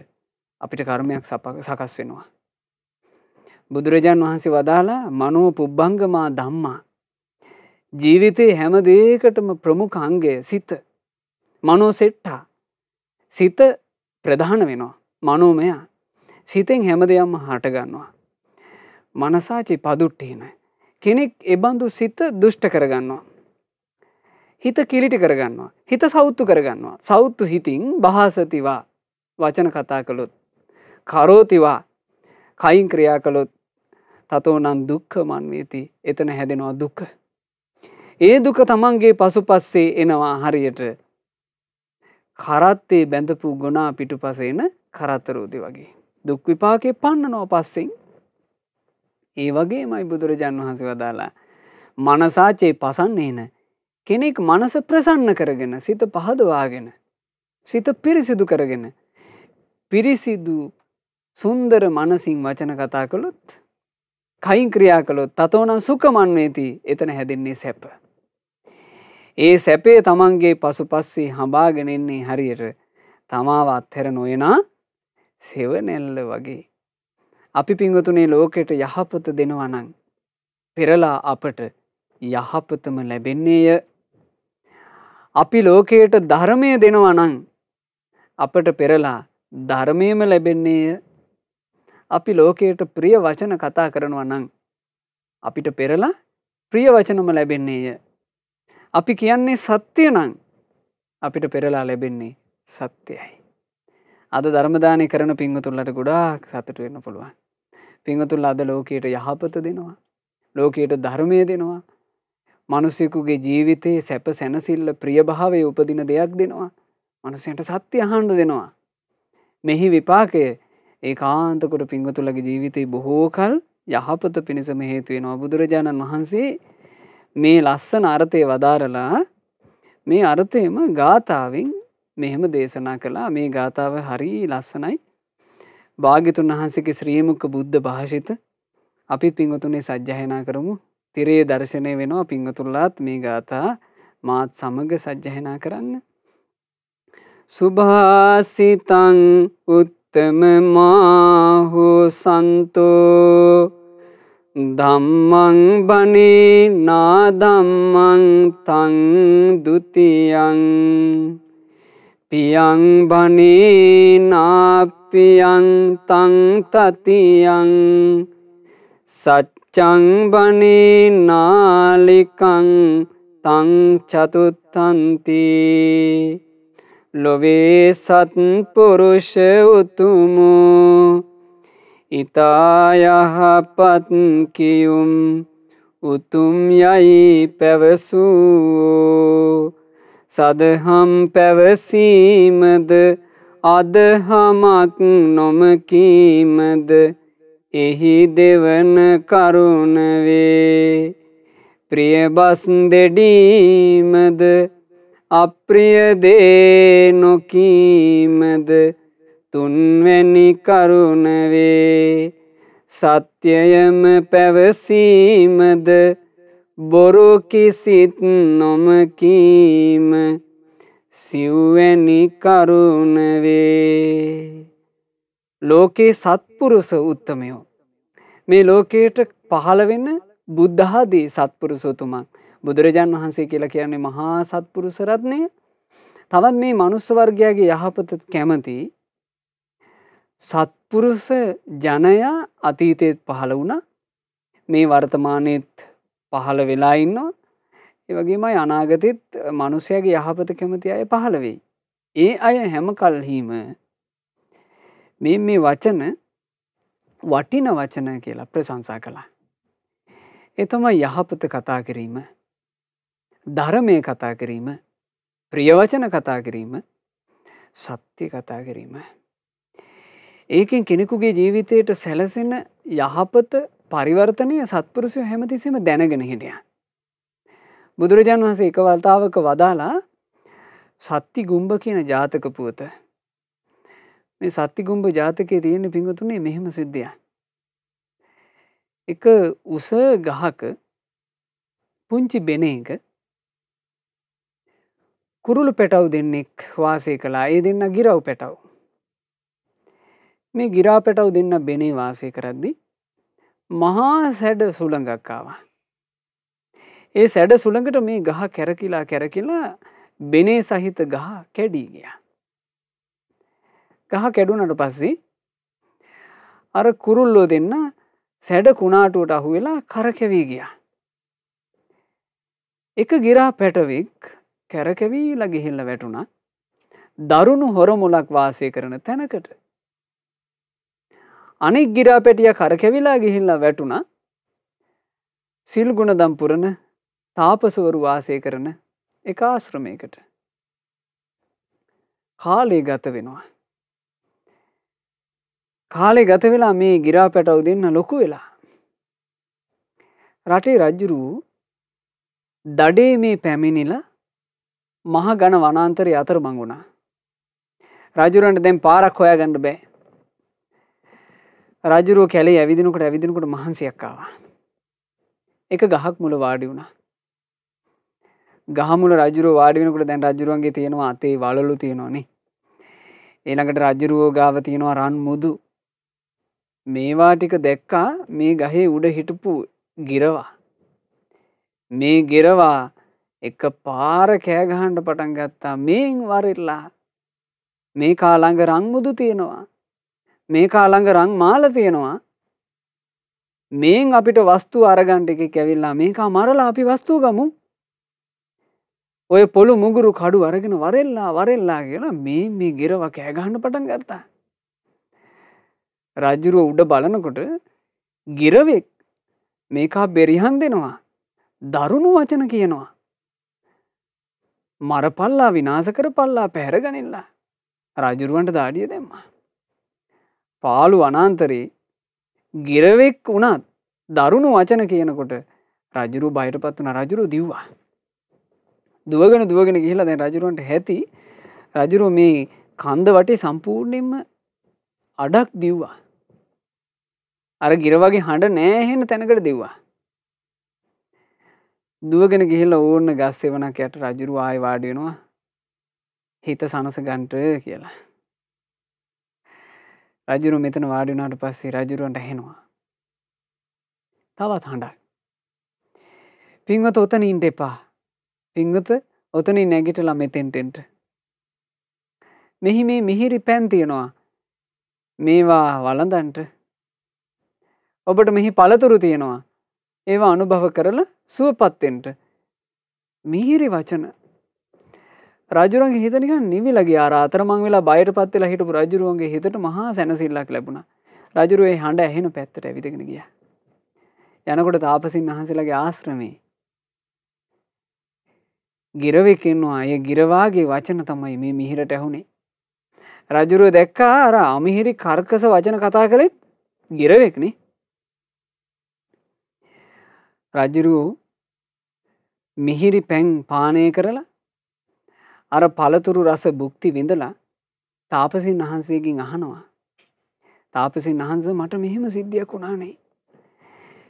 අපිට කර්මයක් සකස් වෙනවා. බුදුරජාන් වහන්සේ වදාලා මනෝ පුබ්බංගමා ධම්මා. ජීවිතේ හැම දෙයකටම ප්‍රමුඛ අංගය සිත. මනෝ සෙට්ටා. සිත ප්‍රධාන වෙනවා. මනෝමය. සිතෙන් හැම දෙයක්ම හට ගන්නවා. මනසාචි පදුට්ටේන. කෙනෙක් එබඳු සිත දුෂ්ට කරගන්නවා. හිත කිලිටි කරගන්නවා. හිත සෞත්තු කරගන්නවා. සෞත්තු හිතින් බහසතිවා වචන කතා කළොත්. කරෝතිවා කයින් ක්‍රියා කළොත් තතෝනං දුක්ඛ මන්වේති. එතන හැදෙනවා දුක. ඒ දුක තමන්ගේ පසුපස්සේ එනවා හරියට කරත්තේ බැඳපු ගුණා පිටුපස එන කරත්තරෝදි වගේ. දුක් විපාකේ පන්නනවා පස්සෙන්. ඒ වගේමයි බුදුරජාන් වහන්සේ වදාලා මනසාචේ පසන්නේන කෙනෙක් මනස ප්‍රසන්න කරගෙන සිත පහදවාගෙන සිත පිරිසිදු කරගෙන පිරිසිදු සුන්දර මනසින් වචන කතා කළොත් කයින් ක්‍රියා කළොත් තතෝනම් සුඛමන්වේති. එතන හැදෙන්නේ සැප. ඒ සැපේ තමන්ගේ පසුපස්සේ හඹාගෙන එන්නේ හරියට තමාව අත්හැර නොයනා සෙවණැල්ල වගේ. අපි පින්වතුනේ ලෝකෙට යහපත දෙනවා නම් පෙරලා අපට යහපතම ලැබෙන්නේය. අපි ලෝකයට ධර්මය දෙනවා නම් අපට පෙරලා ධර්මයම ලැබෙන්නේය. අපි ලෝකයට ප්‍රිය වචන කතා කරනවා නම් අපිට පෙරලා ප්‍රිය වචනම ලැබෙන්නේය. අපි කියන්නේ සත්‍ය නම් අපිට පෙරලා ලැබෙන්නේ සත්‍යයි. අද ධර්ම දානය කරන පින්වතුන්ලට ගොඩාක් සතුට වෙන්න පුළුවන්. පින්වතුන්ලා අද ලෝකයට යහපත දෙනවා. ලෝකයට ධර්මය දෙනවා. මිනිසෙකුගේ ජීවිතයේ සැප සැනසෙල්ල ප්‍රියභාවයේ උපදින දෙයක් දෙනවා. මිනිසයන්ට සත්‍ය අහන්න දෙනවා. මෙහි විපාකය ඒකාන්ත කොට පින්වතුන්ලගේ ජීවිතේ බොහෝ කල යහපත පිණිසම හේතු වෙනවා. බුදුරජාණන් වහන්සේ මේ ලස්සන අර්ථය වදාරලා මේ අර්ථයම ගාථාවෙන් මෙහෙම දේශනා කළා. මේ ගාථාව හරි ලස්සනයි. භාග්‍යතුන් වහන්සේගේ ශ්‍රී මුඛ බුද්ධ භාෂිත අපි පින්වතුනේ සජ්ජායනා කරමු. තිරේ දර්ශනය වෙනවා පින්වතුන්ලාත් මේ ගාථා මාත් සමග සජ්ජායනා කරන්න. සුභාසිතං උත්තම මාහෝ සන්තෝ ධම්මං බනේ නා ධම්මං තං ဒ ුතියං පියං බනේ නාපියං තං තතියං සච්ඡං බනේ නාලිකං තං චතුත්ථන්ති ලොවේ සත්පුරුෂ උතුමෝ ඉතායහපත් කියුම් උතුම් යයි පැවසූ සදහම් පැවසීමද අදහමක් නොමකීමද එහි දෙවන කරුණ වේ. ප්‍රියබස් දෙඩීමද අප්‍රිය දේ නොකීමද තුන්වැනි කරුණ වේ. සත්‍යයම පැවසීමද බොරු කිසිත් නොමකීම සිව්වැනි කරුණ වේ. ලෝකේ සත්පුරුෂ උත්තමයෝ මේ ලෝකයට පහළ වෙන බුද්ධ ආදී සත්පුරුෂතුමන් බුදුරජාන් වහන්සේ කියලා කියන්නේ මහා සත්පුරුෂ රත්නය. තවත් මේ මනුස්ස වර්ගයාගේ යහපත කැමති සත්පුරුෂ ජනයා අතීතයේත් පහළ වුණා. මේ වර්තමානයේත් පහළ වෙලා ඉන්නවා. ඒ වගේමයි අනාගතෙත් මිනිසයාගේ යහපත කැමති අය පහළ වෙයි. ඒ අය හැම කල්හිම මේ වචන වටින වචන කියලා ප්‍රශංසා කළා. ඒ තමයි යහපත කතා කිරීම, ධර්මයේ කතා කිරීම, ප්‍රිය වචන කතා කිරීම, සත්‍ය කතා කිරීම. ඒකෙන් කෙනෙකුගේ ජීවිතයට සැලසෙන යහපත පරිවර්තනය සත්පුරුෂයෝ හැමතිස්සෙම දැනගෙන හිටියා. බුදුරජාණන් වහන්සේ එක වතාවක වදාලා සත්ති ගුම්බ කියන ජාතක පුවත. මේ සත්ති ගුම්බ ජාතකයේ තියෙන පිංගුතුනේ මෙහෙම සිද්ධියක්. එක උස ගහක පුංචි බෙනේක කුරුළු පැටව් දෙන්නෙක් වාසය කළා. ඒ දෙන්න ගිරව් පැටව්. මේ ගිරා පැටව් දෙන්න බෙනේ වාසය කරද්දී මහා සැඩ සුළඟක් ආවා. ඒ සැඩ සුළඟට මේ ගහ කැරකිලා බෙනේ සහිත ගහ කැඩී ගියා. ගහ කැඩුනට පස්සේ අර කුරුල්ලෝ දෙන්න සැඩ කුණාටුවට අහු වෙලා කරකැවී ගියා. එක ගිරා පැටවෙක් කැරකැවිලා ගිහිල්ලා වැටුණා දරුණු හොරමුලක් වාසය කරන තැනකට. අනෙක් ගිරා පැටියා කරකැවිලා ගිහිල්ලා වැටුණා සිල් ගුණදම් පුරන තාපසවරු වාසය කරන එක ආශ්‍රමයකට. කාලය ගත වෙනවා. කාලේ ගත වෙලා මේ ගිරා පැටව් දෙන්න ලොකු වෙලා. රටේ රජුරු දඩේ මේ පැමිණිලා මහ ඝන වනාන්තරයේ අතරමං වුණා. රජුරන්ට දැන් පාරක් හොයාගන්න බෑ. රජුරෝ කැලේ ඇවිදිනකොට මහන්සියක් ආවා. එක ගහක් මුල වාඩි වුණා. ගහ මුල රජුරෝ වාඩි වෙනකොට දැන් රජුරුවන්ගේ තියෙනවා අතේ වලලු තියෙනවානේ. ඊළඟට රජුරෝ ගාව තියෙනවා රන් මුදු. මේවා ටික දැක්කා මේ ගහේ උඩ හිටපු ගිරවා. මේ ගිරවා එක පාර කෑ ගහන්න පටන් ගත්තා. මේන් වරෙල්ලා මේ කාලඟ රන් මුදු තියෙනවා. මේ කාලඟ රන් මාල තියෙනවා. මේන් අපිට වස්තු අරගන්න එකෙක් ඇවිල්ලා මේකා මරලා අපි වස්තු ගමු. ඔය පොළු මුගුරු කඩු අරගෙන වරෙල්ලා කියලා මේ ගිරවා කෑ ගහන්න පටන් ගත්තා. රජුරුව උඩ බලනකොට ගිරවෙක් මේකා බෙරිහන් දෙනවා. දරුණු වචන කියනවා. මරපල්ලා විනාශ කරපල්ලා පැහැරගනිල්ලා. රජුරුවන්ට දාඩිය දැම්මා. පාළු වනාන්තරේ ගිරවෙක් වුණත් දරුණු වචන කියනකොට රජුරුව බයටපත් වුණා. රජුරුව දිව්වා. දුවගෙන ගිහිල්ලා දැන් රජුරුවන්ට හැති රජුරුව මේ කන්ද වටේ සම්පූර්ණයෙන්ම අඩක් දිව්වා. අර ගිරවගේ හඬ නෑ හෙන තැනකට දිව්වා. දුවගෙන ගිහිල්ලා ඕන්න ගස් සෙවණක් යට රජුරුව ආයෙ වාඩි වෙනවා. හිත සනස ගන්නට කියලා. රජුරුව මෙතන වාඩි වුණාට පස්සේ රජුරුවන්ට ඇහෙනවා. තවත් හඬක්. පින්වත ඔතන ඉන්න එපා. පින්වත ඔතනින් නැගිටලා මෙතෙන්ට එන්න. මෙහි මේ මිහිරි පෑන් තියෙනවා. මේවා වළඳන්ට. ඔබට මෙහි පළතුරු තියෙනවා. ඒවා අනුභව කරලා සුවපත් වෙන්න. මිහිරි වචන. රජුරන්ගේ හිත නිකන් නිවිලා ගියා. අර අතරමං වෙලා බයටපත් වෙලා හිටපු රජුරුවන්ගේ හිතට මහා සැනසෙල්ලක් ලැබුණා. රජුරුව ඒ හඬ ඇහෙන පැත්තට ඇවිදගෙන ගියා. යනකොට තාපසින් වහන්සේලාගේ ආශ්‍රමේ ගිරවෙක් ඉන්නවා. ඒ ගිරවාගේ වචන තමයි මේ මිහිරට ඇහුනේ. රජුරුව දැක්කා අර අමිහිරි කර්කස වචන කතා කළෙත් ගිරවෙක්නේ. රජුරුව මිහිරි පැන් පානය කරලා අර පළතුරු රස භුක්ති විඳලා තාපසින් වහන්සේගෙන් අහනවා. තාපසින් වහන්සේ මට මෙහෙම සිද්ධියක් වුණානේ.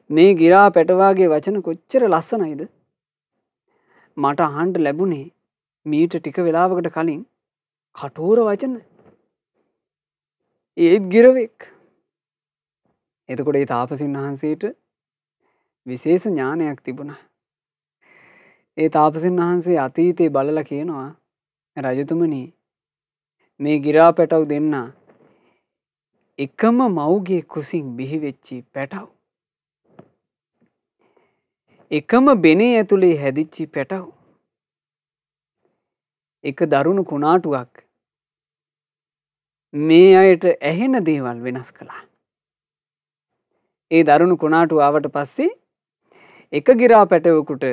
මේ ගිරා පැටවාගේ වචන කොච්චර ලස්සනයිද? මට අහන්න ලැබුණේ මීට ටික වෙලාවකට කලින් කටෝර වචන. ඒත් ගිරවෙක්. එතකොට ඒ තාපසින් වහන්සේට විශේෂ ඥානයක් තිබුණා. ඒ තාපසින් වහන්සේ අතීතේ බලලා කියනවා රජතුමනි මේ ගිරා පැටව් දෙන්න එකම මව්ගේ කුසින් බිහි වෙච්චි පැටව්. එකම බෙනේ ඇතුලේ හැදිච්චි පැටව්. එක දරුණු කුණාටුවක් මේ අයට ඇහෙන දේවල් වෙනස් කළා. ඒ දරුණු කුණාටුව ආවට පස්සේ එක ගිරා පැටවෙකුට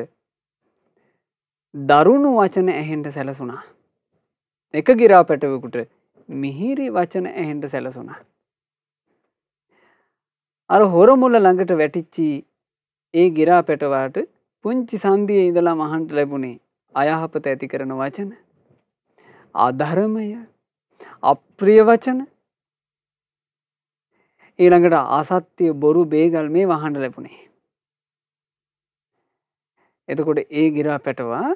දරුණු වචන ඇහෙන්න සැලසුණා. එක ගිරා පැටවෙකුට මිහිරි වචන ඇහෙන්න සැලසුණා. අර හොරමුල ළඟට වැටිච්චි ඒ ගිරා පැටවාට පුංචි සංදියේ ඉඳලා අහන්න ලැබුණේ අයහපත ඇති කරන වචන, අධර්මය, අප්‍රිය වචන, ඊළඟට අසත්‍ය, බොරු, බේගල් මේ වහන්න ලැබුණේ. එතකොට ඒ ගිරා පැටවා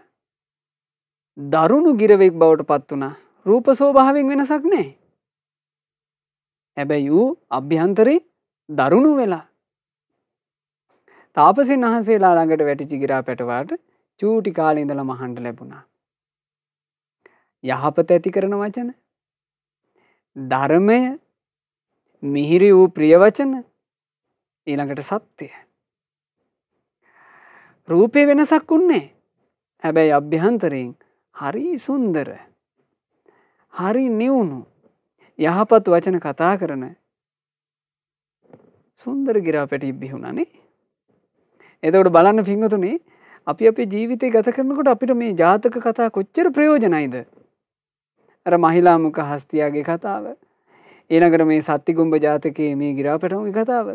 දරුණු ගිරවෙක් බවට පත් වුණා. රූප ස්වභාවයෙන් වෙනසක් නැහැ. හැබැයි ඌ අභ්‍යන්තරේ දරුණු වෙලා. තාපසින් වහන්සේලා ළඟට වැටිච්ච ගිරා පැටවාට චූටි කාලේ ඉඳලා මහන්න ලැබුණා. යහපත ඇති කරන වචන, ධර්මය, මිහිරි වූ ප්‍රිය වචන, ඊළඟට සත්‍යය. රූපේ වෙනසක් උන්නේ. හැබැයි අභ්‍යන්තරයෙන් හරි සුන්දර, හරි නිවුණු, යහපත් වචන කතා කරන සුන්දර ගිරා පැටියෙක් බිහුණානේ. එතකොට බලන්න පින්වතුනි, අපි අපේ ජීවිතේ ගත කරනකොට අපිට මේ ජාතක කතා කොච්චර ප්‍රයෝජනයිද? අර මහිලා මුඛ හස්තියාගේ කතාව, ඊළඟට මේ සත්තිගුම්බ ජාතකයේ මේ ගිරා පැටවුගේ කතාව.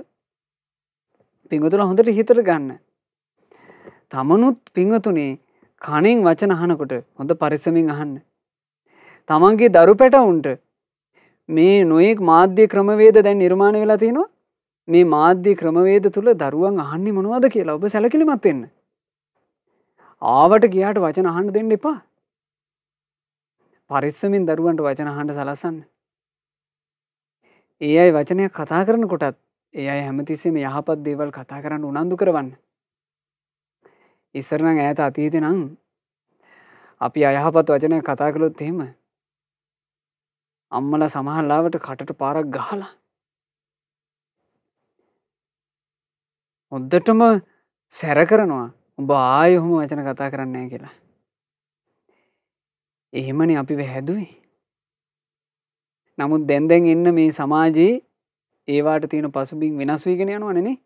පින්වතුනි හොඳට හිතට ගන්න. තමනුත් පින්වතුනි කණෙන් වචන අහනකොට හොඳ පරිස්සමින් අහන්න. තමන්ගේ දරු පැටවුන්ට මේ නොයෙක් මාධ්‍ය ක්‍රමවේද දැන් නිර්මාණය වෙලා තිනවා. මේ මාධ්‍ය ක්‍රමවේද තුල දරුවන් අහන්නේ මොනවද කියලා ඔබ සැලකිලිමත් වෙන්න. ආවට ගියාට වචන අහන්න දෙන්න එපා. පරිස්සමින් දරුවන්ට වචන අහන්න සලස්සන්න. ඒ අය වචනයක් කතා කරනකොටත් ඒ අය හැමතිස්සෙම යහපත් දේවල් කතා කරන්න උනන්දු කරවන්න. ඉස්සර නම් ඈත අතීතේ නම් අපි අයහපත් වචනයක් කතා කළොත් එහෙම අම්මලා සමහර ලාවට කටට පාරක් ගහලා හොද්දටම සැර කරනවා. උඹ ආයෙ ඔහොම වචන කතා කරන්නේ නැහැ කියලා. එහෙමනේ අපිව හැදුවේ. නමුත් දැන් ඉන්න මේ සමාජයේ ඒවට තියෙන පසුබිම් වෙනස් වීගෙන යනවනේ නේ.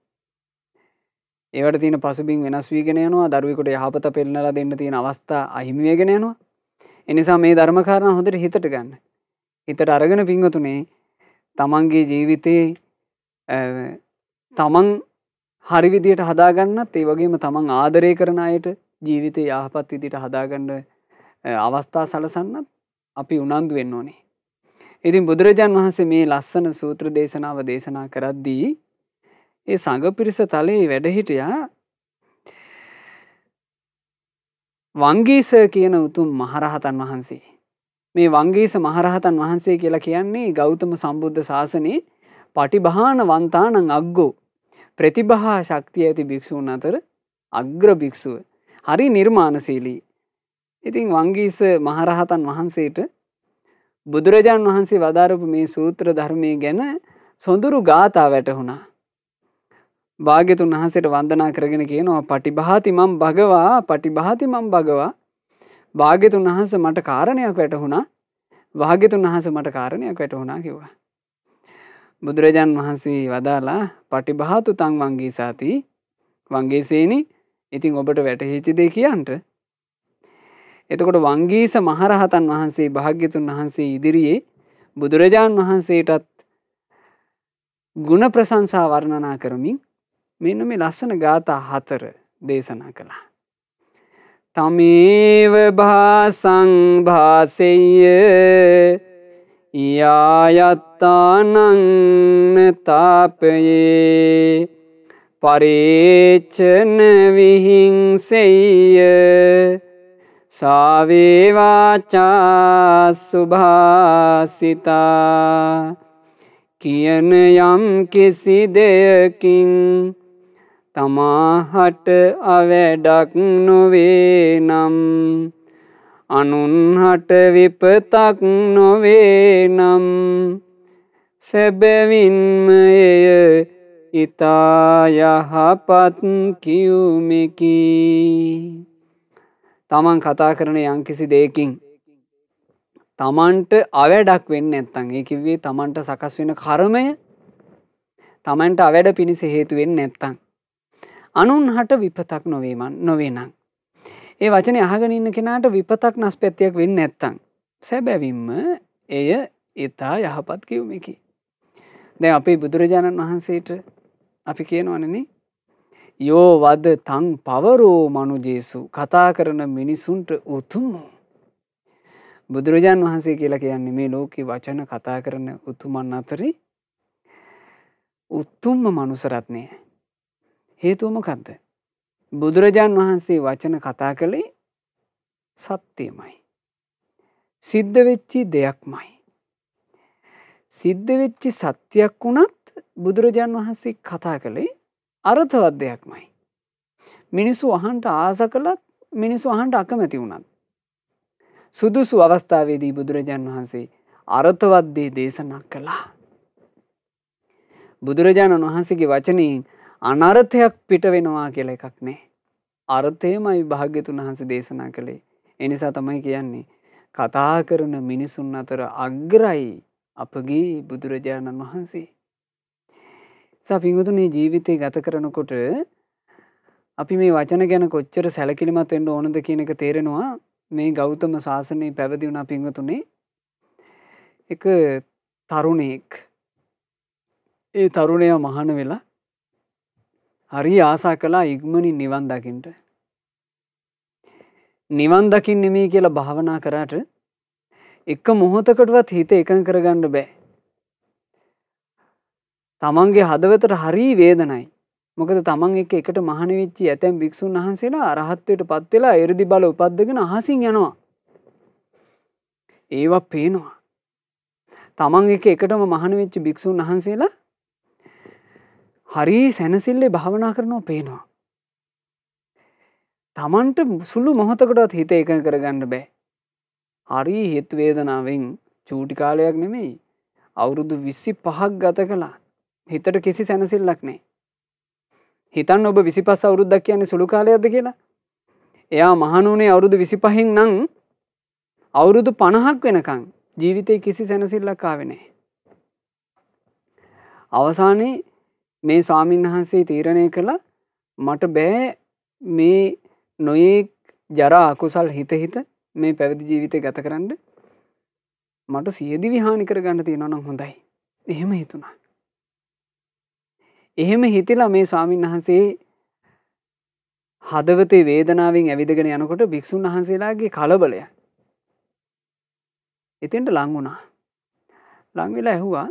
ඒවට තියෙන පසුබිම් වෙනස් වීගෙන යනවා. දරුවෙකුට යහපත පෙන්නලා දෙන්න තියෙන අවස්ථා අහිමි වෙගෙන යනවා. ඒ නිසා මේ ධර්ම කාරණා හොඳට හිතට ගන්න. හිතට අරගෙන පින්වතුනේ තමන්ගේ ජීවිතේ තමන් හරි විදියට හදාගන්නත්, ඒ වගේම තමන් ආදරය කරන අයට ජීවිතේ යහපත් විදියට හදාගන්න අවස්ථා සලසන්නත් අපි උනන්දු වෙන්න ඕනේ. ඉතින් බුදුරජාන් වහන්සේ මේ ලස්සන සූත්‍ර දේශනාව දේශනා කරද්දී ඒ සංඝ පිරිස තලයේ වැඩ හිටියා වංගීස කියන උතුම් මහරහතන් වහන්සේ. මේ වංගීස මහරහතන් වහන්සේ කියලා කියන්නේ ගෞතම සම්බුද්ධ ශාසනයේ පටිභාන වන්තානං අග්ගෝ, ප්‍රතිභා ශක්තිය ඇති භික්ෂූන් අතර අග්‍ර භික්ෂුව. හරි නිර්මාණශීලී. ඉතින් වංගීස මහරහතන් වහන්සේට බුදුරජාන් වහන්සේ වදාරපු මේ සූත්‍ර ධර්මයේ ගැන සොඳුරු ගාථා වැටහුණා. භාග්‍යතුන් වහන්සේට වන්දනා කරගෙන කියනවා පටිභාති මම් භගවා, පටිභාති මම් භගවා. භාග්‍යතුන් වහන්සේ මට කාරණයක් වැටහුණා. භාග්‍යතුන් වහන්සේ මට කාරණයක් වැටහුණා කිව්වා. බුදුරජාන් වහන්සේ වදාලා පටිභාතු තං වංගීසාති. වංගීසේනි ඉතින් ඔබට වැටහිච්ච දේ කියන්ට. එතකොට වංගීස මහරහතන් වහන්සේ භාග්‍යතුන් වහන්සේ ඉදිරියේ බුදුරජාන් වහන්සේටත් ගුණ ප්‍රශංසා වර්ණනා කරමින් මෙන්න මේ ලස්සන ගාථා 4 දේශනා කළා. තමේව භාසං භාසෙය්‍ය යායත්තානං තාපයේ පරේචන විහිංසෙය්‍ය සාවේ වාචා සුභාසිතා. කියන යම් කිසි දෙයකින් තමාහට අවැඩක් නොවේ නම්, අනුන්හට විපතක් නොවේ නම්, සැබවින්ම එය ඊතා යහපත් කියුමකි. තමන් කතා කරන යම්කිසි දෙයකින් තමන්ට අවැඩක් වෙන්නේ නැත්නම්, ඒ කිව්වේ තමන්ට සකස් වෙන කර්මය තමන්ට අවැඩ පිණිස හේතු වෙන්නේ නැත්නම්, අනුන්හට විපතක් නොවේ නම්, ඒ වචනේ අහගෙන ඉන්න කෙනාට විපතක් නැස්පැත්තියක් වෙන්නේ නැත්නම්, සැබවින්ම එය ඊතා යහපත් කියුමකි. දැන් අපේ බුදුරජාණන් වහන්සේට අපි කියනවනේ යෝ වද තං පවරෝ මනුජේසු. කතා කරන මිනිසුන්ට උතුම්. බුදුරජාන් වහන්සේ කියලා කියන්නේ මේ ලෝකේ වචන කතා කරන උතුමන් අතරේ උතුම්ම මනුස්ස රත්නය. හේතුව මොකද්ද? බුදුරජාන් වහන්සේ වචන කතා කළේ සත්‍යමයි. සිද්ධ වෙච්චි දෙයක්මයි. සිද්ධ වෙච්චි සත්‍යයක් වුණත් බුදුරජාන් වහන්සේ කතා කළේ අර්ථවත් දෙයක්මයි. මිනිස්සු අහන්ට ආස කළත් මිනිස්සු අහන්ට අකමැති වුණත් සුදුසු අවස්ථාවේදී බුදුරජාන් වහන්සේ අර්ථවත් දේ දේශනා කළා. බුදුරජාණන් වහන්සේගේ වචනින් අනර්ථයක් පිට වෙනවා කියලා එකක් නැහැ. අර්ථයමයි භාග්‍යතුන් වහන්සේ දේශනා කළේ. ඒ නිසා තමයි කියන්නේ කතා කරන මිනිසුන් අතර අග්‍රයි අපගේ බුදුරජාණන් වහන්සේ. පින්වතුනි ජීවිතේ ගත කරනකොට අපි මේ වචන ගැන කොච්චර සැලකිලිමත් වෙන්න ඕනද කියන එක තේරෙනවා. මේ ගෞතම සාසනය පැවිදි වුණා පින්වතුනි. එක තරුණයෙක් ඒ තරුණයා මහාන වෙලා හරි ආසා කළා ඉක්මනින් නිවන් දකින්න. නිවන් දකින්න නෙමෙයි කියලා භාවනා කරාට එක මොහොතකටවත් හිත එකඟ කරගන්න බෑ. තමන්ගේ හදවතට හරි වේදනයි. මොකද තමන් එක්ක එකට මහාන වෙච්ච ඇතැම් භික්ෂුන් වහන්සේලා අරහත්ත්වයට පත් වෙලා එ르දි බල උපද්දගෙන අහසින් යනවා. ඒවා පේනවා. තමන් එක්ක එකටම මහාන වෙච්ච භික්ෂුන් වහන්සේලා හරි සැනසෙල්ලේ භාවනා කරනවා පේනවා. තමන්ට සුළු මොහොතකටවත් හිත එකඟ කරගන්න බෑ. හරි හිත වේදනාවෙන් චූටි කාලයක් නෙමෙයි අවුරුදු 25ක් ගත කළා. හිතට කිසි සැනසෙල්ලක් නැහැ. හිතන්න ඔබ 25 අවුරුද්දක් කියන්නේ සුළු කාලයක්ද කියලා. එයා මහණුනේ අවුරුදු 25න් නම් අවුරුදු 50ක් වෙනකන් ජීවිතේ කිසි සැනසෙල්ලක් ආවේ නැහැ. අවසානයේ මේ ස්වාමීන් වහන්සේ තීරණය කළා මට බෑ මේ නොයේ ජරා අකුසල් හිත මේ පැවිදි ජීවිතය ගත කරන්න. මට සියදිවි හානි කරගන්න තියෙනවා නම් හොඳයි. එහෙම හිතුණා. එහෙම හිතලා මේ ස්වාමීන් වහන්සේ හදවතේ වේදනාවෙන් ඇවිදගෙන යනකොට භික්ෂුන් වහන්සේලාගේ කලබලය එතෙන්ට ලං වුණා. ලං වෙලා ඇහුවා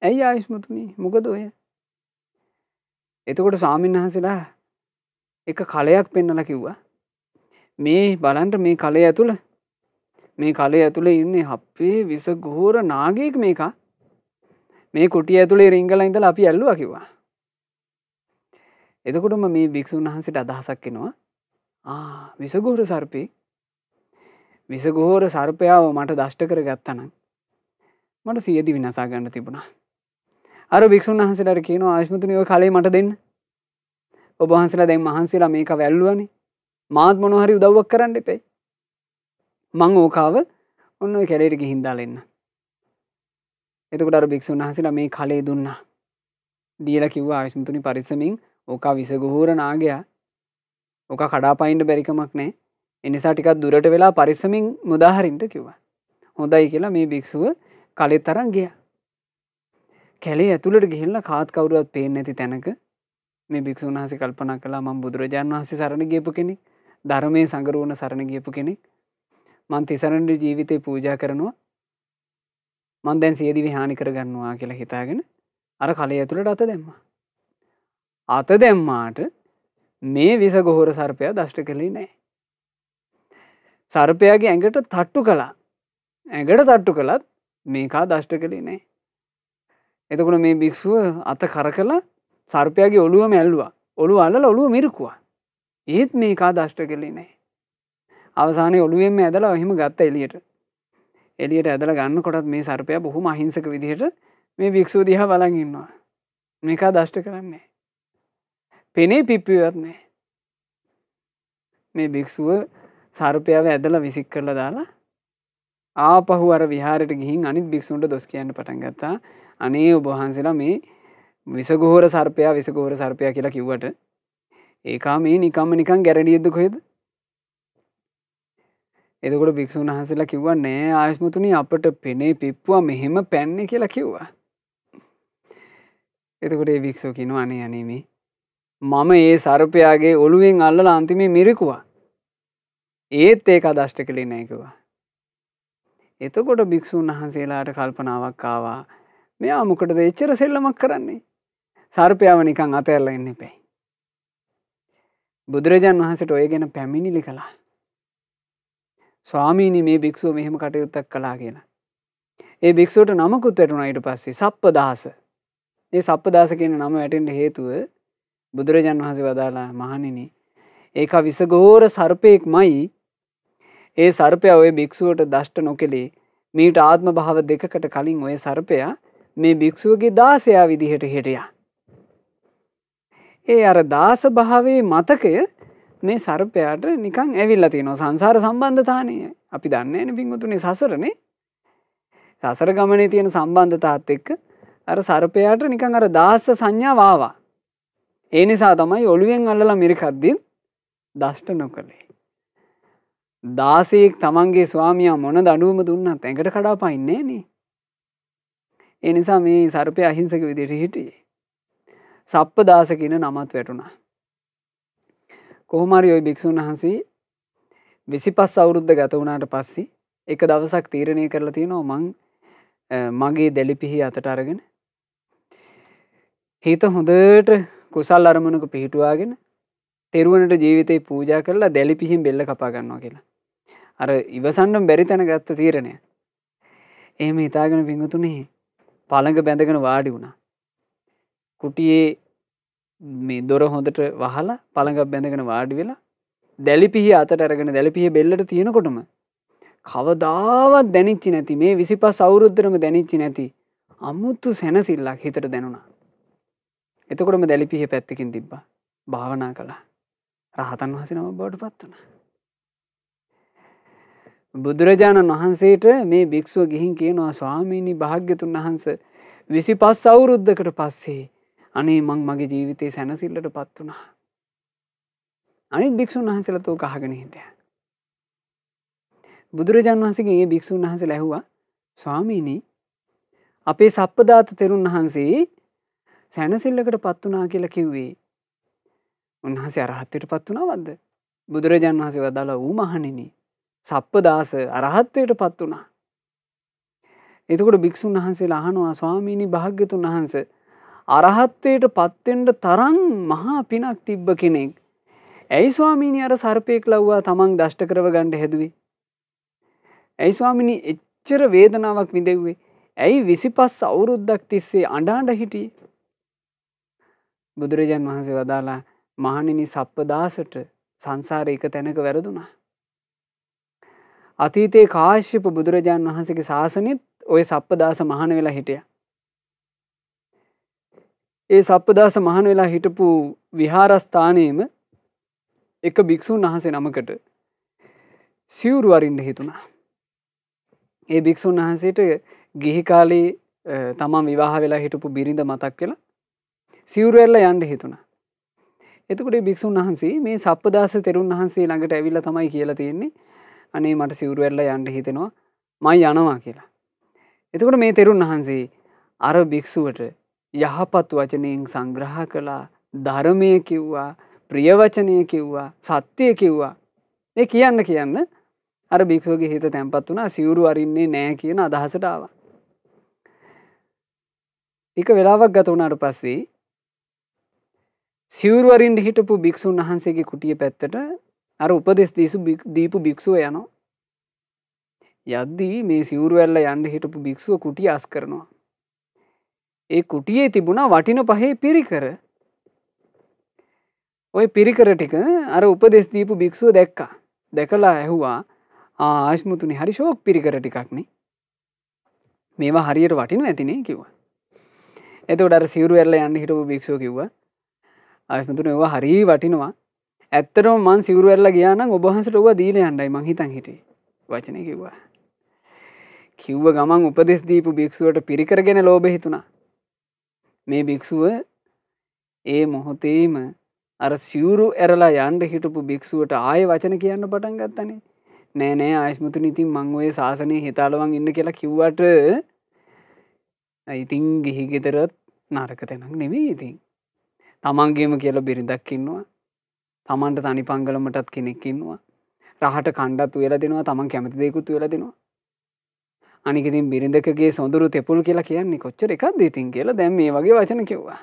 ඇයි ආයුෂ්මතුනි මොකද ඔය? එතකොට ස්වාමීන් වහන්සේලා එක කලයක් පෙන්නලා කිව්වා මේ බලන්න මේ කලය ඇතුලේ ඉන්නේ අපේ විස ගෝර නාගයෙක් මේක. මේ කුටිය ඇතුලේ රිංගලා ඉඳලා අපි ඇල්ලුවා කිව්වා. එතකොටම මේ භික්ෂුන් වහන්සේට අදහසක් එනවා. විසගෝර සර්පේ. විසගෝර සර්පයාව මට දෂ්ට කරගත්තා නම් මට සියදි විනාසා ගන්න තිබුණා. අර භික්ෂුන් වහන්සේලාට කියනවා ආයුෂ්මතුනි ඔය කලේ මට දෙන්න. ඔබ වහන්සේලා දැන් මහන්සියලා මේක වැල්ලුවානේ. මාත් මොනවා හරි උදව්වක් කරන්න එපේ. මං ඕකාව ඔන්න ඔය කැලේට ගිහින් දාලා එන්න. එතකොට අර භික්ෂුන් වහන්සේලා මේ කලේ දුන්නා. දීලා කිව්වා ආයුෂ්මතුනි පරිස්සමින් ඕකා විසගෝර නාගයා. ඕකා කඩාපයින්න බැරි කමක් නැහැ. ඒ නිසා ටිකක් දුරට වෙලා පරිස්සමින් මුදාහරින්න කිව්වා. හොඳයි කියලා මේ භික්ෂුව කලෙත් අරන් ගියා. කැලේ ඇතුළට ගිහිල්ලා කාත් කවුරුවත් පේන්නේ නැති තැනක මේ භික්ෂුන් වහන්සේ කල්පනා කළා මම බුදුරජාණන් වහන්සේ සරණ ගියපු කෙනෙක්. ධර්මයේ සංගරුවන සරණ ගියපු කෙනෙක්. මං තිසරණ ජීවිතේ පූජා කරනවා. මං දැන් සියදිවි හානි කරගන්නවා කියලා හිතාගෙන අර කලේ ඇතුළට අත දැම්මා. අත දැම්මාට මේ විසගෝර සර්පයා දෂ්ට කළේ නැහැ. සර්පයාගේ ඇඟට තට්ටු කළා. ඇඟට තට්ටු කළත් මේකා දෂ්ට කළේ නැහැ. එතකොට මේ භික්ෂුව අත කරකලා සර්පයාගේ ඔළුවම ඇල්ලුවා. ඔළුව අල්ලලා ඔළුව මිරිකුවා. ඒත් මේකා දෂ්ට කළේ නැහැ. අවසානයේ ඔළුවෙන්ම ඇදලා එහෙම ගත්ත එළියට. එළියට ඇදලා ගන්නකොටත් මේ සර්පයා බොහොම අහිංසක විදිහට මේ භික්ෂුව දිහා බලන් ඉන්නවා. මේකා දෂ්ට කරන්නේ නැහැ. පෙනේ පිප්පුවත් නැහැ. මේ භික්ෂුව සර්පයාව ඇදලා විසික් කරලා දාලා ආපහු අර විහාරයට ගිහින් අනිත් භික්ෂුන්ට දොස් කියන්න පටන් ගත්තා. අනේ ඔබ වහන්සේලා මේ විසගෝර සර්පයා කියලා කිව්වට ඒකා මේ නිකන් ගැරඩියෙද්ද කොහෙද? එතකොට භික්ෂුන් වහන්සේලා කිව්වා නෑ ආයුෂ්මතුනි අපට පෙනේ පිප්පුවා මෙහෙම පැන්නේ කියලා කිව්වා. එතකොට ඒ භික්ෂුව කියනවා අනේ මේ මම ඒ සර්පයාගේ ඔළුවෙන් අල්ලලා අන්තිමේ මිරිකුවා. ඒත් ඒක දෂ්ට කළේ නෑ කිව්වා. එතකොට භික්ෂුන් වහන්සේලාට කල්පනාවක් ආවා මෙයා මොකටද එච්චර සෙල්ලමක් කරන්නේ? සර්පයාව නිකන් අතහැරලා ඉන්න එපේ. බුදුරජාන් වහන්සේට ඔය ගැන පැමිණිලි කළා. ස්වාමීනි මේ භික්ෂුව මෙහෙම කටයුත්තක් කළා කියලා. ඒ භික්ෂුවට නමකුත් වැටුණා ඊට පස්සේ සප්පදාස. ඒ සප්පදාස කියන නම වැටෙන්න හේතුව බුදුරජාන් වහන්සේ වදාලා මහණෙනි ඒක විසගෝර සර්පෙක්මයි. ඒ සර්පයා ওই භික්ෂුවට දෂ්ට නොකෙලේ. මීට ආත්ම භාව දෙකකට කලින් ওই සර්පයා මේ භික්ෂුවගේ දාසයා විදිහට හිටියා. ඒ අර දාස භාවයේ මතකය මේ සර්පයාට නිකන් ඇවිල්ලා තියෙනවා. සංසාර සම්බන්ධතාවනේ. අපි දන්නේ නැනේ පින්වතුනි සසරනේ. සසර ගමනේ තියෙන සම්බන්ධතාවත් එක්ක අර සර්පයාට නිකන් අර දාස සංඥාව ආවා. ඒ නිසා තමයි ඔළුවෙන් අල්ලලා මිරිකද්දී දෂ්ට නොකළේ. දාසයෙක් තමන්ගේ ස්වාමියා මොන දඬුවම දුන්නත් ඇඟට කඩාපයින්නේ නේ. ඒ නිසා මේ සර්පයා අහිංසක විදිහට හිටියේ. සප්පදාස කියන නමත් වැටුණා. කොහොම හරි ওই භික්ෂුන් වහන්සේ 25 අවුරුද්ද ගත වුණාට පස්සේ එක දවසක් තීරණය කරලා තියෙනවා මගේ දැලිපිහි අතට අරගෙන හිත හොඳට කුසල් අරමුණක පිහිටුවාගෙන තෙරුවනට ජීවිතේ පූජා කරලා දැලිපිහින් බෙල්ල කපා ගන්නවා කියලා. අර ඉවසන්න බැරි තැන ගත්ත තීරණය. එහෙම හිතාගෙන පින්වතුනි පළඟ බැඳගෙන වාඩි වුණා. කුටියේ මේ දොර හොඳට වහලා පළඟක් බැඳගෙන වාඩි වෙලා දැලිපිහිය අතට අරගෙන දැලිපිහිය බෙල්ලට තියෙනකොටම කවදාවත් දැනෙච්චි නැති මේ 25 අවුරුද්දටම දැනෙච්චි නැති අමුතු සැනසෙල්ලක් හිතට දැනුණා. එතකොටම දැලිපිහිය පැත්තකින් තිබ්බා. භාවනා කළා. රහතන් වහන්සේ නම බවට පත් වුණා. බුදුරජාණන් වහන්සේට මේ භික්ෂුව ගිහින් කියනවා ස්වාමීනි භාග්‍යතුන් වහන්සේ 25 අවුරුද්දකට පස්සේ අනේ මං මගේ ජීවිතේ සැනසෙල්ලට පත් වුණා. අනිත් භික්ෂුන් වහන්සේලාත් ඕක අහගෙන හිටියා. බුදුරජාණන් වහන්සේගෙන් මේ භික්ෂුන් වහන්සේලා ඇහුවා ස්වාමීනි අපේ සප්පදාත තෙරුන් වහන්සේ සැනසෙල්ලකට පත් වුණා කියලා කිව්වේ උන්වහන්සේ අරහත්ත්වයට පත් වුණාවද? බුදුරජාණන් වහන්සේ වදාලා ඌ මහණෙනි සප්පදාස අරහත්ත්වයට පත් වුණා. එතකොට භික්ෂුන් වහන්සේලා අහනවා ස්වාමීනි භාග්‍යතුන් වහන්සේ අරහත්ත්වයට පත් වෙන්න තරම් මහා පිනක් තිබ්බ කෙනෙක් ඇයි ස්වාමීනි අර සර්පෙක් ලව්වා තමන් දෂ්ට කරව ගන්න හැදුවේ? ඇයි ස්වාමීනි එච්චර වේදනාවක් විඳෙව්වේ? ඇයි 25 අවුරුද්දක් තිස්සේ අඬ හිටියේ? බුදුරජාන් වහන්සේ වදාලා මහණෙනි සප්පදාසට සංසාරේ එක තැනක වැරදුනා. අතීතේ කාශ්‍යප බුදුරජාන් වහන්සේගේ ශාසනෙත් ওই සප්පදාස මහාන වෙලා හිටියා. ඒ සප්පදාස මහාන වෙලා හිටපු විහාරස්ථානයේම එක භික්ෂුන් වහන්සේ නමකට සිවුරු අරින්න හිතුණා. ඒ භික්ෂුන් වහන්සේට ගිහි කාලේ තමන් විවාහ වෙලා හිටපු බිරිඳ මතක් වෙලා සිවුරු ඇරලා යන්න හිතුණා. එතකොට මේ භික්ෂුන් වහන්සේ මේ සප්පදාස තෙරුන් වහන්සේ ළඟට ඇවිල්ලා තමයි කියලා තියෙන්නේ අනේ මට සිවුරු ඇරලා යන්න හිතෙනවා මම යනවා කියලා. එතකොට මේ තෙරුන් වහන්සේ අර භික්ෂුවට යහපත් වචනයෙන් සංග්‍රහ කළා, ධර්මයේ කිව්වා, ප්‍රිය වචනය කිව්වා, සත්‍ය කිව්වා. ඒ කියන්න අර භික්ෂුවගේ හිත තැම්පත් වුණා සිවුරු අරින්නේ නැහැ කියන අදහසට ආවා. එක වෙලාවක් ගත වුණාට පස්සේ සිවුරු අරින්න හිටපු භික්ෂුන් වහන්සේගේ කුටිය පැත්තට අර උපදෙස් දීපු භික්ෂුව යනවා. යද්දී මේ සිවුරු ඇරලා යන්න හිටපු භික්ෂුව කුටිය අස් කරනවා. ඒ කුටියේ තිබුණා වටින පහේ පිරිකර. ওই පිරිකර ටික අර උපදෙස් දීපු භික්ෂුව දැක්කා. දැකලා ඇහුවා ආශ්මුතුනි හරි ෂෝක් පිරිකර ටිකක් නේ. මේවා හරියට වටිනව ඇතිනේ කිව්වා. එතකොට අර සිවුරු ඇරලා යන්න හිටපු භික්ෂුව කිව්වා ආශ්මුතුනි ඒවා හරි වටිනවා. ඇත්තටම මං සිවුරු ඇරලා ගියා නම් ඔබ වහන්සේට ඕවා දීලා යන්නයි මං හිතන් හිටියේ. වචනේ කිව්වා. කිව්ව ගමන් උපදෙස් දීපු භික්ෂුවට පිරිකර ගැන ලෝභ හිතුණා. මේ භික්ෂුව ඒ මොහොතේම අර සිවුරු ඇරලා යන්න හිටපු භික්ෂුවට ආයෙ වචන කියන්න පටන් ගත්තනේ. නෑ ආයස්මුතුනි ඉතින් මං ඔය ශාසනයේ හිතාලවන් ඉන්න කියලා කිව්වට ඉතින් ගිහි ගෙදරත් නරක තැනක් නෙමෙයි ඉතින්. තමන්ගේම කියලා බිරිඳක් ඉන්නවා. තමන්ට තනි පංගලමටත් කෙනෙක් ඉන්නවා. රහට කණ්ඩත් උයලා දෙනවා. තමන් කැමති දේකුත් උයලා දෙනවා. අනික ඉතින් බිරිඳකගේ සොඳුරු තෙපුල් කියලා කියන්නේ කොච්චර එකක්ද ඉතින් කියලා දැන් මේ වගේ වචන කිව්වා.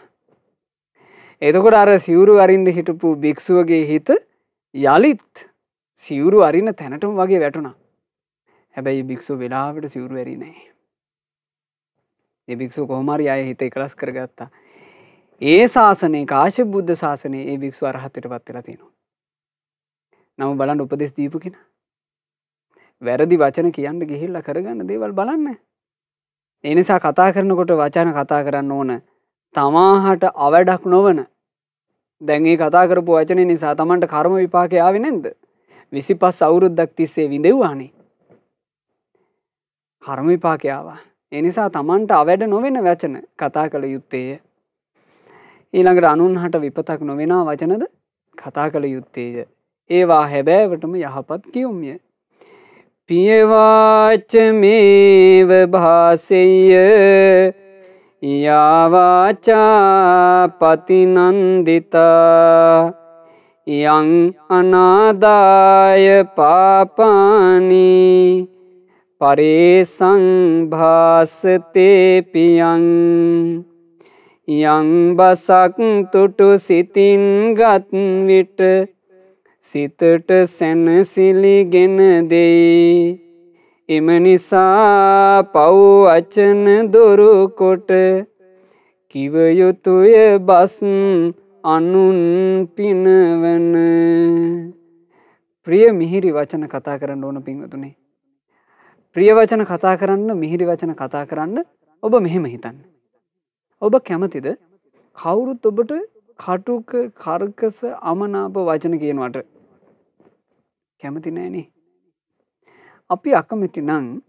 එතකොට අර සිවුරු අරින්න හිටපු භික්ෂුවගේ හිත යලිත් සිවුරු අරින්න තැනටම වගේ වැටුණා. හැබැයි භික්ෂුව වෙලාවට සිවුරු ඇරි නැහැ. ඒ භික්ෂුව කොහොම හරි ආයේ හිත එකලස් කරගත්තා. ඒ ශාසනයේ කාශ්‍යප බුද්ධ ශාසනයේ ඒ භික්ෂුව අරහත්ත්වයට පත් වෙලා තියෙනවා. නමුත් බලන්න උපදෙස් දීපු කෙනා. වැරදි වචන කියන්න ගිහිල්ලා කරගන්න දේවල් බලන්න. ඒ නිසා කතා කරනකොට වචන කතා කරන්න ඕන තමාහට අවඩක් නොවන. දැන් මේ කතා කරපු වචනේ නිසා Tamanට කර්ම විපාකේ ආවේ නැද්ද? 25 අවුරුද්දක් තිස්සේ විඳෙව්වානේ. කර්ම විපාකේ ආවා. ඒ නිසා Tamanට අවැඩ නොවන වචන කතා කළ යුත්තේය. ඊළඟට අනුන්හට විපතක් නොවෙනා වචනද කතා කළ යුත්තේය. ඒවා හැබෑවටම යහපත් කියුම්ය. පියවාච මේව භාසෙය්‍ය යාවාචා පතිනන්දිතා යං අනාදාය පාපානි පරේසං භාසතේ පියං යං බසක් තුටු සිතින් ගත් විට සිතට සැනසිලිගෙන දෙයි. එම නිසා පව් වචන දොරු කොට කිව යුතුය බස් අනුන් පිනවන. ප්‍රිය මිහිරි වචන කතා කරන්න ඕන පින්වතුනි. ප්‍රිය වචන කතා කරන්න, මිහිරි වචන කතා කරන්න ඔබ මෙහෙම හිතන්න. ඔබ කැමතිද කවුරුත් ඔබට කටුක කර්කස අමනාප වචන කියනවට? කැමති නෑනේ. අපි අකමැති නම්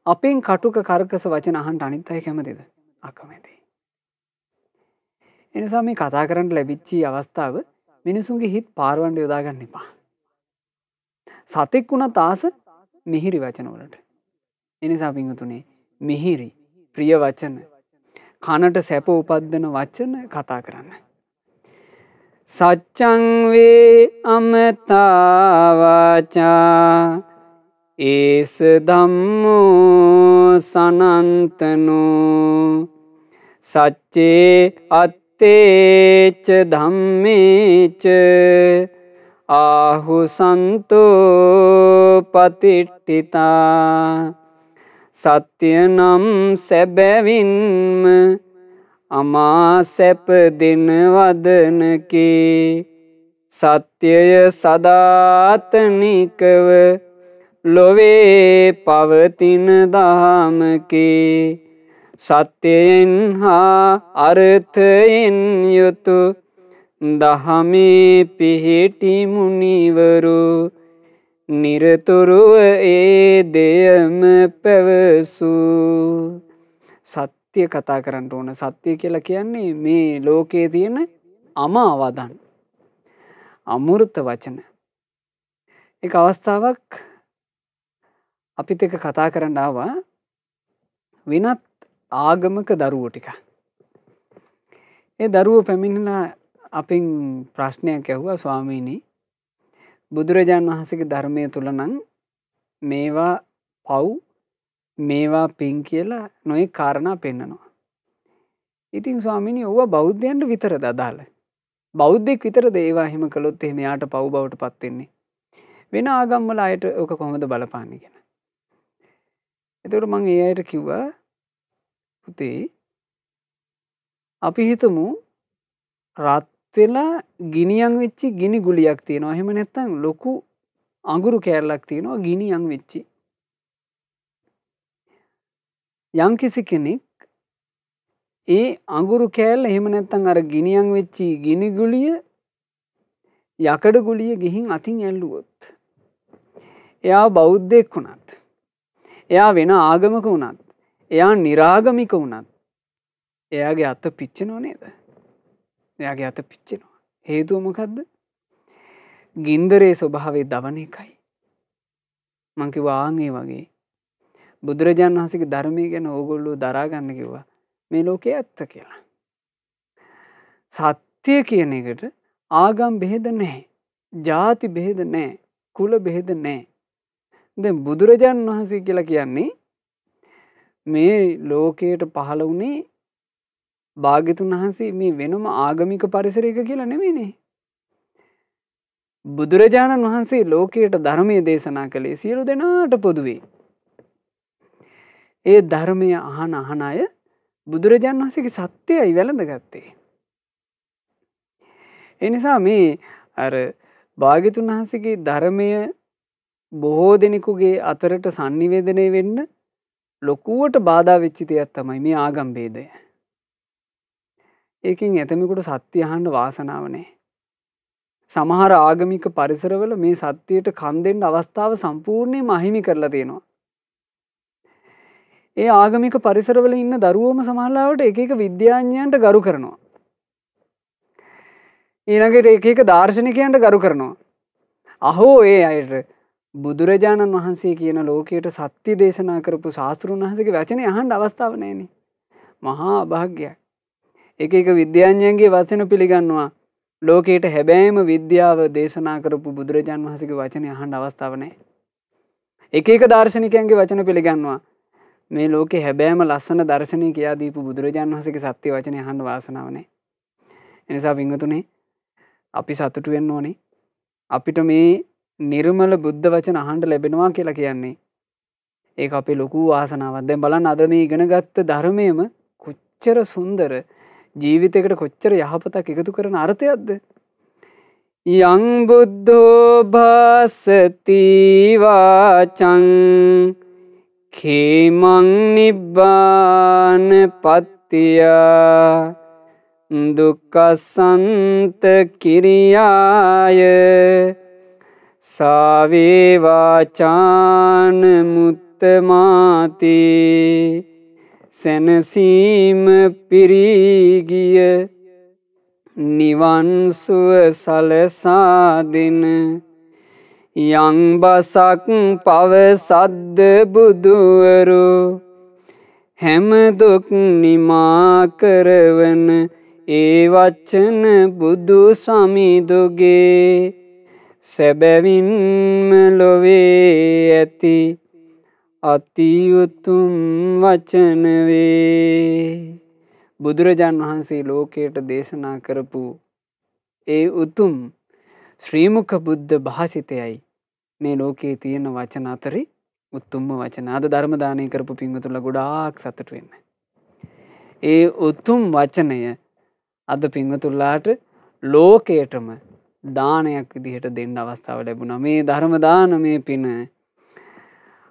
අපෙන් කටුක කර්කස වචන අහන්න අනිත් අය කැමතිද? අකමැති. ඒ නිසා මේ කතා කරන්න ලැබිච්ච අවස්ථාව මිනිසුන්ගේ හිත පාරවන්න යොදා ගන්න එපා. සතෙක් වුණත් ආස මිහිරි වචන වලට. ඒ නිසා පින්වතුනි මිහිරි ප්‍රිය වචන කනට සැප උපද්දන වචන කතා කරන්න. සච්චං වේ අමතා වාචා ඒස ධම්මෝ සනන්තනෝ සච්චේ අත්තේච ධම්මේච ආහු සන්තෝ පතිට්ඨිතා. සත්‍ය නම් සැබැවින්ම අමා සැප දෙන වදනකේ සත්‍යය සදාතනිකව ලොවේ පවතින දහමකේ සත්‍යයෙන් හා අර්ථයෙන් යුතු දහමේ පිහිටි මුනිවරු නිරතුරුව ඒ දෙයම පැවසූ. සත්‍ය කතා කරන්න ඕන. සත්‍ය කියලා කියන්නේ මේ ලෝකයේ තියෙන අමාවදන් අමෘත වචන. එක අවස්ථාවක් අපිත් එක්ක කතා කරන්න ආවා වෙනත් ආගමක දරුවෝ ටික. ඒ දරුවෝ පැමිණලා අපෙන් ප්‍රශ්නයක් ඇහුවා, ස්වාමීනි බුදුරජාණන් වහන්සේගේ ධර්මය තුල නම් මේවා පව් මේවා පින් කියලා නොයෙක් කාරණා පෙන්නනවා. ඉතින් ස්වාමීනි ඕවා බෞද්ධයන්ට විතරද අදාළ? බෞද්ධෙක් විතරද ඒවා එහෙම කළොත් එහෙම යාට පව් බවට පත් වෙන්නේ? වෙන ආගම් වල අයට ඕක කොහොමද බලපාන්නේ කියලා. එතකොට මම ඒ අයට කිව්වා, පුතේ අපි හිතමු රත් වෙලා ගිනියම් වෙච්ච ගිනි ගුලියක් තියෙනවා. එහෙම නැත්නම් ලොකු අඟුරු කෑල්ලක් තියෙනවා ගිනියම් වෙච්චි. යම් කිසි කෙනෙක් ඒ අඟුරු කෑල්ල එහෙම නැත්නම් අර ගිනියම් වෙච්ච ගිනි ගුලිය යකඩ ගුලිය ගිහින් අතින් ඇල්ලුවොත්, එයා බෞද්ධෙක් වුණත්, එයා වෙන ආගමක වුණත්, එයා නිරාගමික වුණත් එයාගේ අත පිච්චෙනව නේද? එයාගේ අත පිච්චෙනවා. හේතුව මොකද්ද? ගින්දරේ ස්වභාවය දවන එකයි. මං කිව්වා ආන් ඒ වගේ බුදුරජාණන් වහන්සේගේ ධර්මය ගැන ඕගොල්ලෝ දරා ගන්න කිව්වා. මේ ලෝකේ ඇත්ත කියලා. සත්‍ය කියන එකට ආගම් බෙහෙද නැහැ. ಜಾති බෙහෙද නැහැ. කුල බෙහෙද නැහැ. දැන් බුදුරජාණන් වහන්සේ කියලා කියන්නේ මේ ලෝකයට පහළ වුණේ භාග්‍යතුන් වහන්සේ මේ වෙනම ආගමික පරිසරයක කියලා නෙමෙයිනේ. බුදුරජාණන් වහන්සේ ලෝකයට ධර්මයේ දේශනා කළේ සියලු දෙනාට පොදුවේ. ඒ ධර්මය අහන අය බුදුරජාණන් වහන්සේගේ සත්‍යයයි වැළඳගත්තේ. ඒ නිසා මේ අර භාග්‍යතුන් වහන්සේගේ ධර්මය බොහෝ දෙනෙකුගේ අතරට sannivedanaya වෙන්න ලොකුවට බාධා වෙච්ච දෙයක් තමයි මේ ආගම් ભેදය. ඒකෙන් ඇතමෙකුට සත්‍ය අහන්න වාසනාව නැහැ. සමහර ආගමික පරිසරවල මේ සත්‍යයට කන් දෙන්න අවස්ථාව සම්පූර්ණයෙන්ම අහිමි කරලා තියෙනවා. ඒ ආගමික පරිසරවල ඉන්න දරුවෝම සමහරවිට එක එක විද්‍යාඥයන්ට ගරු කරනවා. ඊළඟට එක එක දාර්ශනිකයන්ට ගරු කරනවා. අහෝ ඒ අයට බුදුරජාණන් වහන්සේ කියන ලෝකයට සත්‍ය දේශනා කරපු ශාස්ත්‍රඥ වහන්සේගේ වචනේ අහන්න අවස්ථාව නැහෙනේ. මහා අභාග්‍යයක්. එක එක විද්‍යාඥයන්ගේ වචන පිළිගන්නවා. ලෝකයට හැබෑම විද්‍යාව දේශනා කරපු බුදුරජාණන් වහන්සේගේ වචනේ අහන්න අවස්ථාව නැහැ. එක එක දාර්ශනිකයන්ගේ වචන පිළිගන්නවා. මේ ලෝකේ හැබෑම ලස්සන දර්ශනය කියා දීපු බුදුරජාණන් වහන්සේගේ සත්‍ය වචනේ අහන්න වාසනාව නැහැ. ඒ නිසා වින්වතුනි අපි සතුටු වෙන්න ඕනේ. අපිට මේ නිර්මල බුද්ධ වචන අහන්න ලැබෙනවා කියලා කියන්නේ ඒක අපේ ලොකු වාසනාවක්. දැන් බලන්න අද මේ ඉගෙනගත්ත ධර්මයේම කොච්චර සුන්දර ජීවිතයකට කොච්චර යහපතක් එකතු කරන අර්ථයක්ද? යං බුද්ධෝ භාසති වාචං khemang නිබ්බාන පත්තිය දුක්ඛසන්ත කිරියාය සාවේ වාචාන මුත්තමාති සැනසීම පිරිගිය නිවන් සුව සලසා දෙන යං බසක් පවසද්ද බුදුවරු හැම දුක් නිමා කරවන ඒ වචන බුදු සමිඳුගේ සැබවින්ම ලොවේ ඇති අති උතුම් වචන වේ. බුදුරජාණන් වහන්සේ ලෝකයට දේශනා කරපු ඒ උතුම් ශ්‍රී මුක බුද්ධ භාෂිතයයි මේ ලෝකයේ තියෙන වචන අතරේ උතුම්ම වචන. අද ධර්ම දානය කරපු පින්වතුන්ලා ගොඩාක් සතුටු වෙන්න. ඒ උතුම් වචනය අද පින්වතුන්ලාට ලෝකයටම දානයක් විදිහට දෙන්න අවස්ථාව ලැබුණා. මේ ධර්ම දානමය පින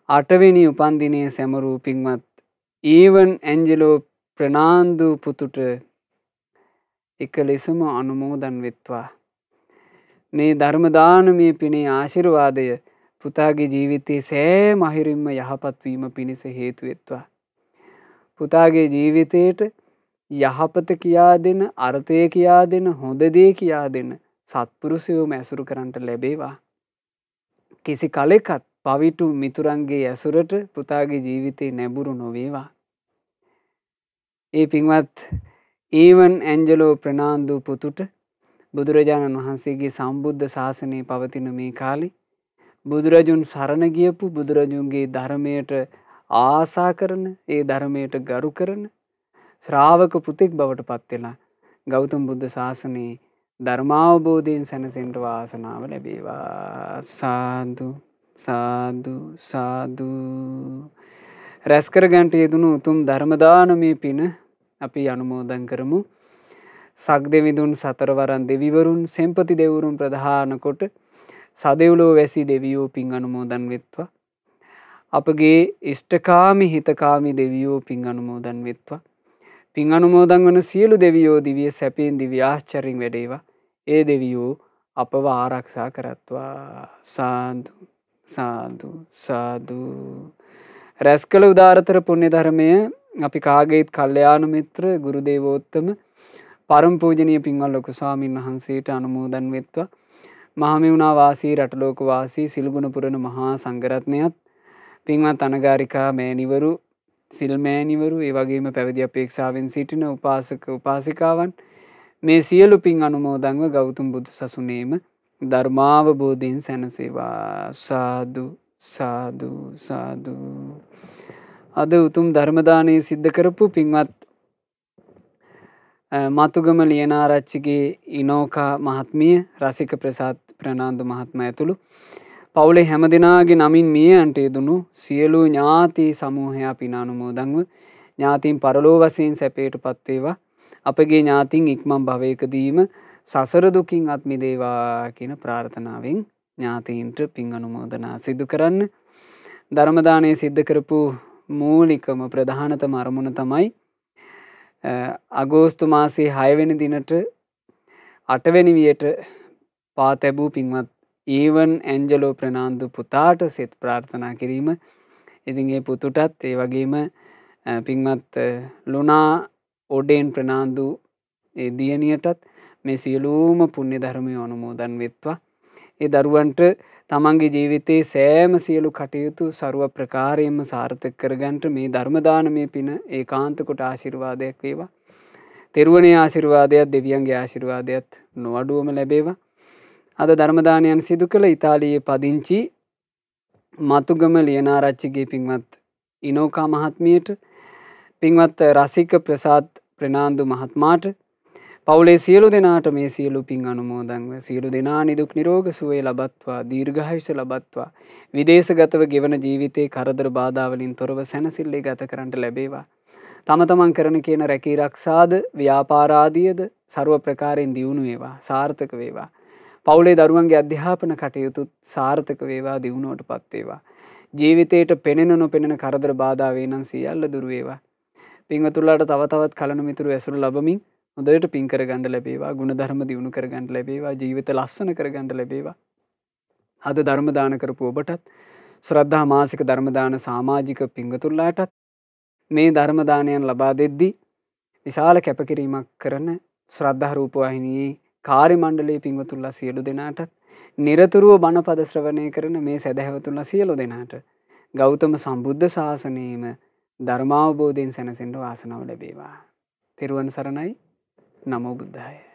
8 වෙනි උපන්දිනයේ සැමරූ පින්වත් ඊවන් ඇන්ජලෝ ප්‍රනාන්දු පුතුට එක ලෙසම අනුමෝදන් වෙත්වා. මේ ධර්ම දානමය පිනේ ආශිර්වාදය පුතාගේ ජීවිතයේ සෑම අහිරින්ම යහපත් වීම පිණිස හේතු වෙත්වා. පුතාගේ ජීවිතයට යහපත කියා දෙන, අර්ථය කියා දෙන, හොඳ දේ කියා දෙන සත්පුරුෂයෝම ඇසුරු කරන්නට ලැබේවා. කිසි කලෙකත් පවිටු මිතුරන්ගේ ඇසුරට පුතාගේ ජීවිතේ නැඹුරු නොවේවා. ඒ පින්වත් ඊවන් ඇන්ජලෝ ප්‍රනාන්දු පුතුට බුදුරජාණන් වහන්සේගේ සම්බුද්ධ ශාසනය පවතින මේ කාලේ බුදුරජුන් සරණ ගියපු, බුදුරජුන්ගේ ධර්මයට ආසා කරන, ඒ ධර්මයට ගරු කරන ශ්‍රාවක පුතෙක් බවට පත් වෙලා ගෞතම බුද්ධ ශාසනයේ ධර්මාවබෝධයෙන් සැනසෙන්න වාසනාව ලැබේවා. සාදු සාදු සාදු. රැස් කර ගන්නට යෙදුණු උතුම් ධර්ම දානමය පින අපි අනුමෝදන් කරමු. සක්දෙවිඳුන් සතරවරන් දෙවිවරුන් සෙන්පති දෙවිවරුන් ප්‍රධාන කොට සදෙව්ලෝ වැසි දෙවියෝ පින් අනුමෝදන් වෙත්වා. අපගේ ඉෂ්ඨකාමී හිතකාමී දෙවියෝ පින් අනුමෝදන් වෙත්වා. පින් අනුමෝදන් වන සියලු දෙවියෝ දිව්‍ය සැපයෙන් දිව්‍ය ආශ්චර්යෙන් වැඩේවා. ඒ දෙවියෝ අපව ආරක්ෂා කරත්වා. සාදු සාදු සාදු. රැස් කළ උදාරතර පුණ්‍ය ධර්මය අපි කාගේත් කල්යාණ මිත්‍ර ගුරු දේවෝත්තම පරම පූජනීය පින්වත් ලොකු ස්වාමීන් වහන්සේට අනුමෝදන් වෙත්වා. මහමෙවුනා වාසී රටලෝක වාසී සිල්ගුණ පුරණ මහා සංඝරත්නයත් පින්වත් අනගාരികා මෑණිවරු, සිල් මෑණිවරු, ඒ වගේම පැවිදි අපේක්ෂාවෙන් සිටින උපාසක උපාසිකාවන් මේ සියලු පින් අනුමෝදන්ව ගෞතම බුදු සසුනේම ධර්මාවබෝධයෙන් සැනසේවා. සාදු සාදු සාදු. අද උතුම් ධර්ම දානය සිද්ධ කරපු පින්වත් මතුගම ලියනාරච්චිගේ ඉනෝකා මහත්මිය, රසික ප්‍රසාද් ප්‍රනාන්දු මහත්මයා ඇතුළු පවුලේ හැම දෙනාගේ නමින් මියයන්ට යෙදුණු සියලු ඥාති සමූහයා පින් අනුමෝදන්ව ඥාතීන් පරලෝ වශයෙන් සැපයට පත්වේවා. අපගේ ඥාතීන් ඉක්මන් භවයකදීම සසර දුකින් අත් මිදේවා කියන ප්‍රාර්ථනාවෙන් ඥාතීන්ට පින් අනුමෝදනා සිදු කරන්න. ධර්ම දානය සිද්ධ කරපු මූලිකම ප්‍රධානතම අරමුණ තමයි අගෝස්තු මාසයේ 6 වෙනි දිනට 8 වෙනි වියට පා තැබූ පින්වත් ඊවන් ඇන්ජලෝ ප්‍රනාන්දු පුතාට සෙත් ප්‍රාර්ථනා කිරීම. ඉතින් ඒ පුතුටත් ඒ වගේම පින්වත් ලුනා ඔඩේන් ප්‍රනාන්දු ඒ දියණියටත් මේ සියලුම පුණ්‍ය ධර්මය අනුමෝදන් වෙත්වා. ඒ දරුවන්ට තමන්ගේ ජීවිතයේ සෑම සියලු කටයුතු ਸਰව ප්‍රකාරයෙන්ම සාර්ථක කරගන්නට මේ ධර්ම දානමය පින ඒකාන්ත කොට ආශිර්වාදයක් වේවා. තෙරුවනේ ආශිර්වාදයත් දෙවියන්ගේ ආශිර්වාදයත් නොඅඩුවම ලැබේවා. අද ධර්ම දානයන් සිදු කළ ඉතාලියේ පදිංචි මතුගම ලියනාරච්චිගේ පින්වත් ඉනෝකා මහත්මියට, පින්වත් රසික ප්‍රසාද් ප්‍රනාන්දු මහත්මාට, පවුලේ සියලු දෙනාට මේ සියලු පින් අනුමෝදන්ව සියලු දෙනා නිදුක් නිරෝග සුවය ලබත්වා, දීර්ඝායුෂ ලබත්වා, විදේශගතව ගෙවන ජීවිතේ කරදර බාධා වලින් තොරව සැනසෙල්ලේ ගත කරන්නට ලැබේවා. තම තමන් කරන කියන රැකී රක්ෂාද ව්‍යාපාර ආදියද ਸਰව ප්‍රකාරයෙන් දියුණු වේවා, සාර්ථක වේවා. පවුලේ දරුවන්ගේ අධ්‍යාපන කටයුතුත් සාර්ථක වේවා, දියුණුවටපත් වේවා. ජීවිතේට පෙනෙන නොපෙනෙන කරදර බාධා වේ නම් සියල්ල දුරු වේවා. පින්වතුන්ලාට තව තවත් කලන මිතුරු ඇසුරු ලැබමින් හොඳට පින් කරගන්න ලැබේවා, ගුණධර්ම දියුණු කරගන්න ලැබේවා, ජීවිත ලස්සන කරගන්න ලැබේවා. අද ධර්ම දාන කරපු ඔබටත්, ශ්‍රද්ධා මාසික ධර්ම දාන සමාජික පින්වතුන්ලාටත් මේ ධර්ම දානයන් ලබා දෙද්දී විශාල කැපකිරීමක් කරන ශ්‍රද්ධා රූප වාහිනියේ කාර්ය මණ්ඩලයේ පින්වතුන්ලා සියලු දෙනාටත්, නිරතුරුව බණපද ශ්‍රවණය කරන මේ සදහැවතුන්ලා සියලු දෙනාට ගෞතම සම්බුද්ධ ශාසනයේම ධර්මාවබෝධයෙන් සැනසෙන්න වාසනාව ලැබේවා. තෙරුවන් සරණයි. නමෝ බුද්ධාය.